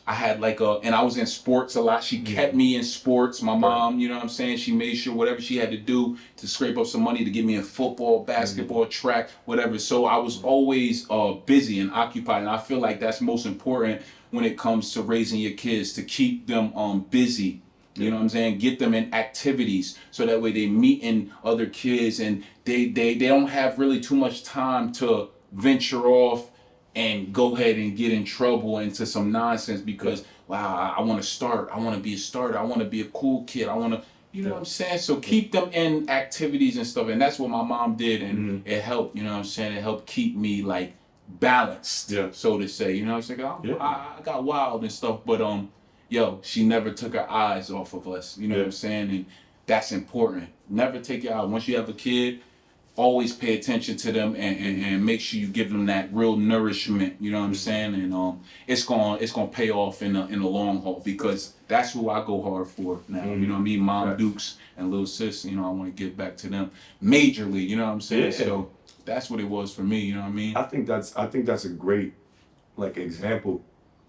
I had like and I was in sports a lot. She kept me in sports. My mom, you know what I'm saying? She made sure whatever she had to do to scrape up some money to get me in football, basketball, track, whatever. So I was always busy and occupied. And I feel like that's most important when it comes to raising your kids, to keep them busy. You know what I'm saying? Get them in activities so that way they meeting other kids and they don't have really too much time to venture off and go ahead and get in trouble into some nonsense because, wow, I want to start. I want to be a starter. I want to be a cool kid. I want to, you know what I'm saying? So keep them in activities and stuff. And that's what my mom did. And it helped, you know what I'm saying? It helped keep me like balanced, so to say. You know what I'm saying? I got wild and stuff, but she never took her eyes off of us. You know what I'm saying? And that's important. Never take your eye. Once you have a kid, always pay attention to them and make sure you give them that real nourishment. You know what I'm saying? And it's gonna pay off in the long haul because that's who I go hard for now. You know what I mean? Mom Dukes and little sis. You know, I want to give back to them majorly. You know what I'm saying? So that's what it was for me. You know what I mean? I think that's a great like example.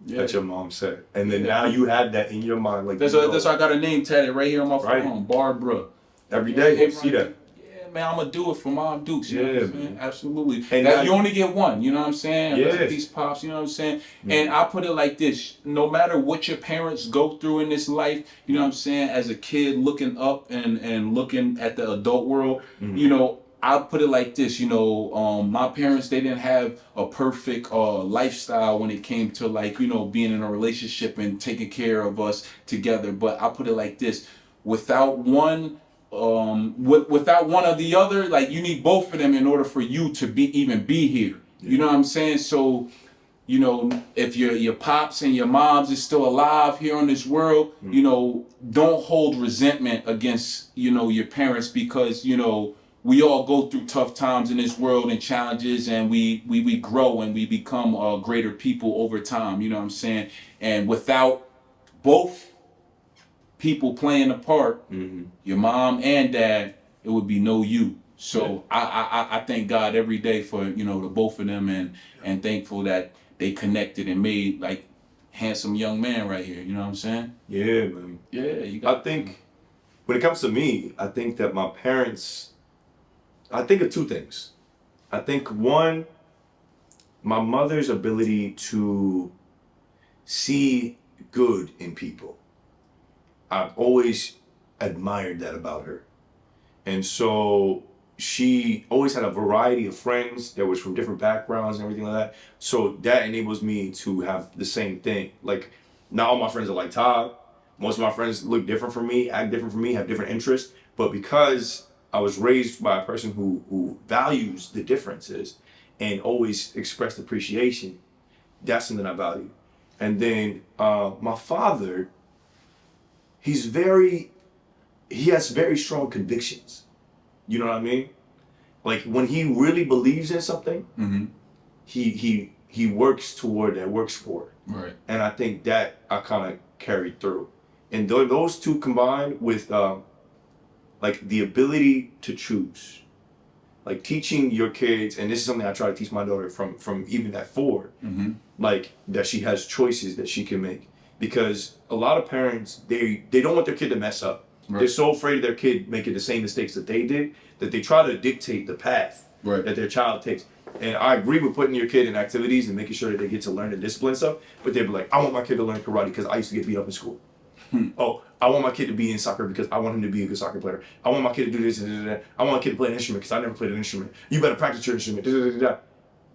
That your mom said, and then now you had that in your mind, like that's why I got a name tatted right here on my phone, Barbara. Every day, you see that. Yeah, man, I'm gonna do it for Mom Dukes. You know what I'm saying? Absolutely. And that, you only get one. You know what I'm saying? These pops. You know what I'm saying? And I put it like this: no matter what your parents go through in this life, you know what I'm saying? As a kid, looking up and looking at the adult world, you know. I'll put it like this, you know, my parents, they didn't have a perfect lifestyle when it came to like, you know, being in a relationship and taking care of us together. But I'll put it like this, without one or the other, like you need both of them in order for you to even be here. You know what I'm saying? So, you know, if your pops and your moms is still alive here on this world, you know, don't hold resentment against, you know, your parents because, you know, we all go through tough times in this world and challenges, and we grow and we become greater people over time. You know what I'm saying? And without both people playing a part, your mom and dad, it would be no you. So I thank God every day for, you know, the both of them and thankful that they connected and made like handsome young man right here. You know what I'm saying? Yeah, man. Yeah, I think when it comes to me, I think that my parents. I think of two things. I think one, my mother's ability to see good in people. I've always admired that about her. And so she always had a variety of friends that was from different backgrounds and everything like that. So that enables me to have the same thing. Like Not all my friends are like Todd. Most of my friends look different from me, act different from me, have different interests. But because I was raised by a person who values the differences and always expressed appreciation, that's something I value. And then my father, he has very strong convictions. You know what I mean? Like when he really believes in something, he works toward that, works for it. Right. And I think that I kind of carried through. And those two combined with like the ability to choose, like teaching your kids, and this is something I try to teach my daughter from even at 4, like that she has choices that she can make. Because a lot of parents, they don't want their kid to mess up. Right. They're so afraid of their kid making the same mistakes that they did that they try to dictate the path that their child takes. And I agree with putting your kid in activities and making sure that they get to learn the discipline stuff, but they'd be like, I want my kid to learn karate because I used to get beat up in school. Oh, I want my kid to be in soccer because I want him to be a good soccer player. I want my kid to do this and that. I want my kid to play an instrument because I never played an instrument. You better practice your instrument.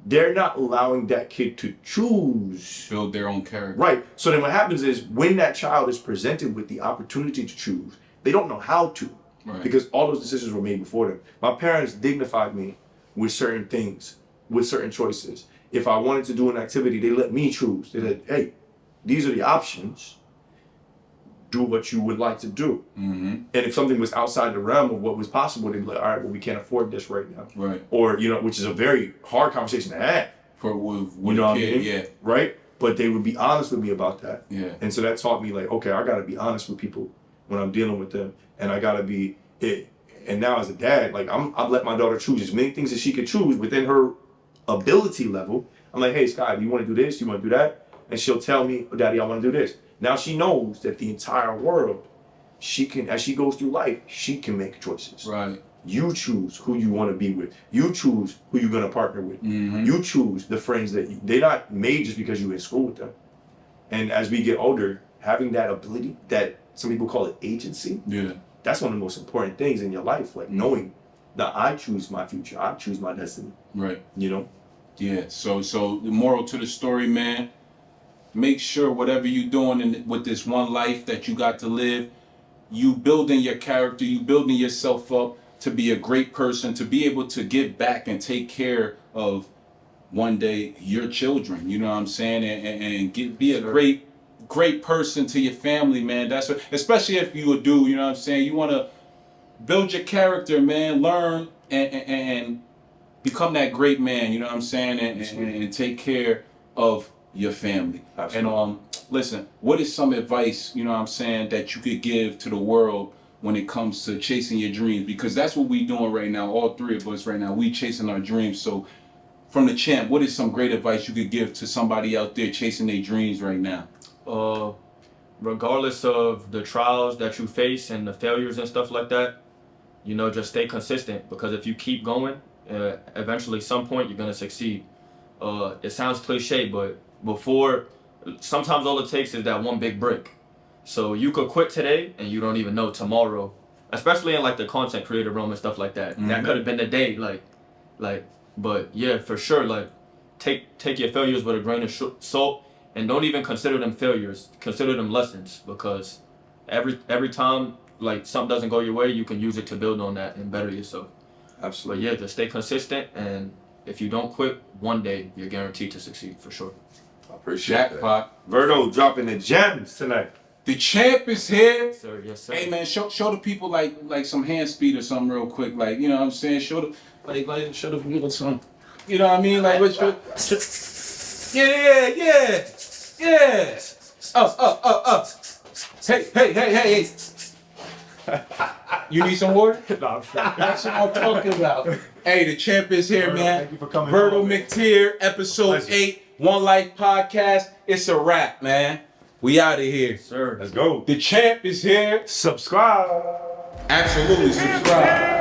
They're not allowing that kid to choose. Build their own character. Right. So then what happens is when that child is presented with the opportunity to choose, they don't know how to. Right. Because all those decisions were made before them. My parents dignified me with certain things, with certain choices. If I wanted to do an activity, they let me choose. They said, hey, these are the options. Do what you would like to do. And if something was outside the realm of what was possible, they'd be like, all right, well, we can't afford this right now. Right. Or, which is a very hard conversation to have. With a kid, yeah. Right? But they would be honest with me about that. Yeah. And so that taught me like, okay, I got to be honest with people when I'm dealing with them. And I got to be it. And now as a dad, like I've let my daughter choose as many things as she could choose within her ability level. I'm like, hey, Sky, do you want to do this? Do you want to do that? And she'll tell me, oh, Daddy, I want to do this. Now she knows that the entire world, she can, as she goes through life, she can make choices. Right. You choose who you want to be with. You choose who you're going to partner with. You choose the friends they're not made just because you're in school with them. And as we get older, having that ability, that some people call it agency. Yeah. That's one of the most important things in your life. Like knowing that I choose my future. I choose my destiny. Right. Yeah. So the moral to the story, man, make sure whatever you're doing with this one life that you got to live, you building your character, you building yourself up to be a great person, to be able to give back and take care of one day your children, you know what I'm saying? And be a great person to your family, man. That's what, especially if you a dude, you know what I'm saying? You want to build your character, man, learn and become that great man, you know what I'm saying? And take care of your family. Absolutely. And listen, what is some advice, you know what I'm saying, that you could give to the world when it comes to chasing your dreams? Because that's what we doing right now, all three of us right now, we chasing our dreams. So from the champ, what is some great advice you could give to somebody out there chasing their dreams right now? Regardless of the trials that you face and the failures and stuff like that, just stay consistent, because if you keep going, eventually some point you're going to succeed. It sounds cliche, but sometimes all it takes is that one big break. So you could quit today and you don't even know tomorrow, especially in like the content creator realm and stuff like that. That could have been the day, but yeah, for sure, like take your failures with a grain of salt, and don't even consider them failures. Consider them lessons, because every time like something doesn't go your way, you can use it to build on that and better yourself. Absolutely. But yeah, just stay consistent, and if you don't quit, one day you're guaranteed to succeed for sure. I appreciate that. Verdo dropping the gems tonight. The champ is here. Yes, sir. Yes, sir. Hey man, show the people like some hand speed or something real quick, like, you know what I'm saying? Show the people some, you know what I mean? Like what yeah. Up. Hey. You need some water? No, I'm sure. That's what I'm talking about. Hey, the champ is here, man. Thank you for coming. VERDO McTEER, episode 8, One Life Podcast. It's a wrap, man. We out of here. Sir. Let's go. The champ is here. Subscribe. Absolutely subscribe.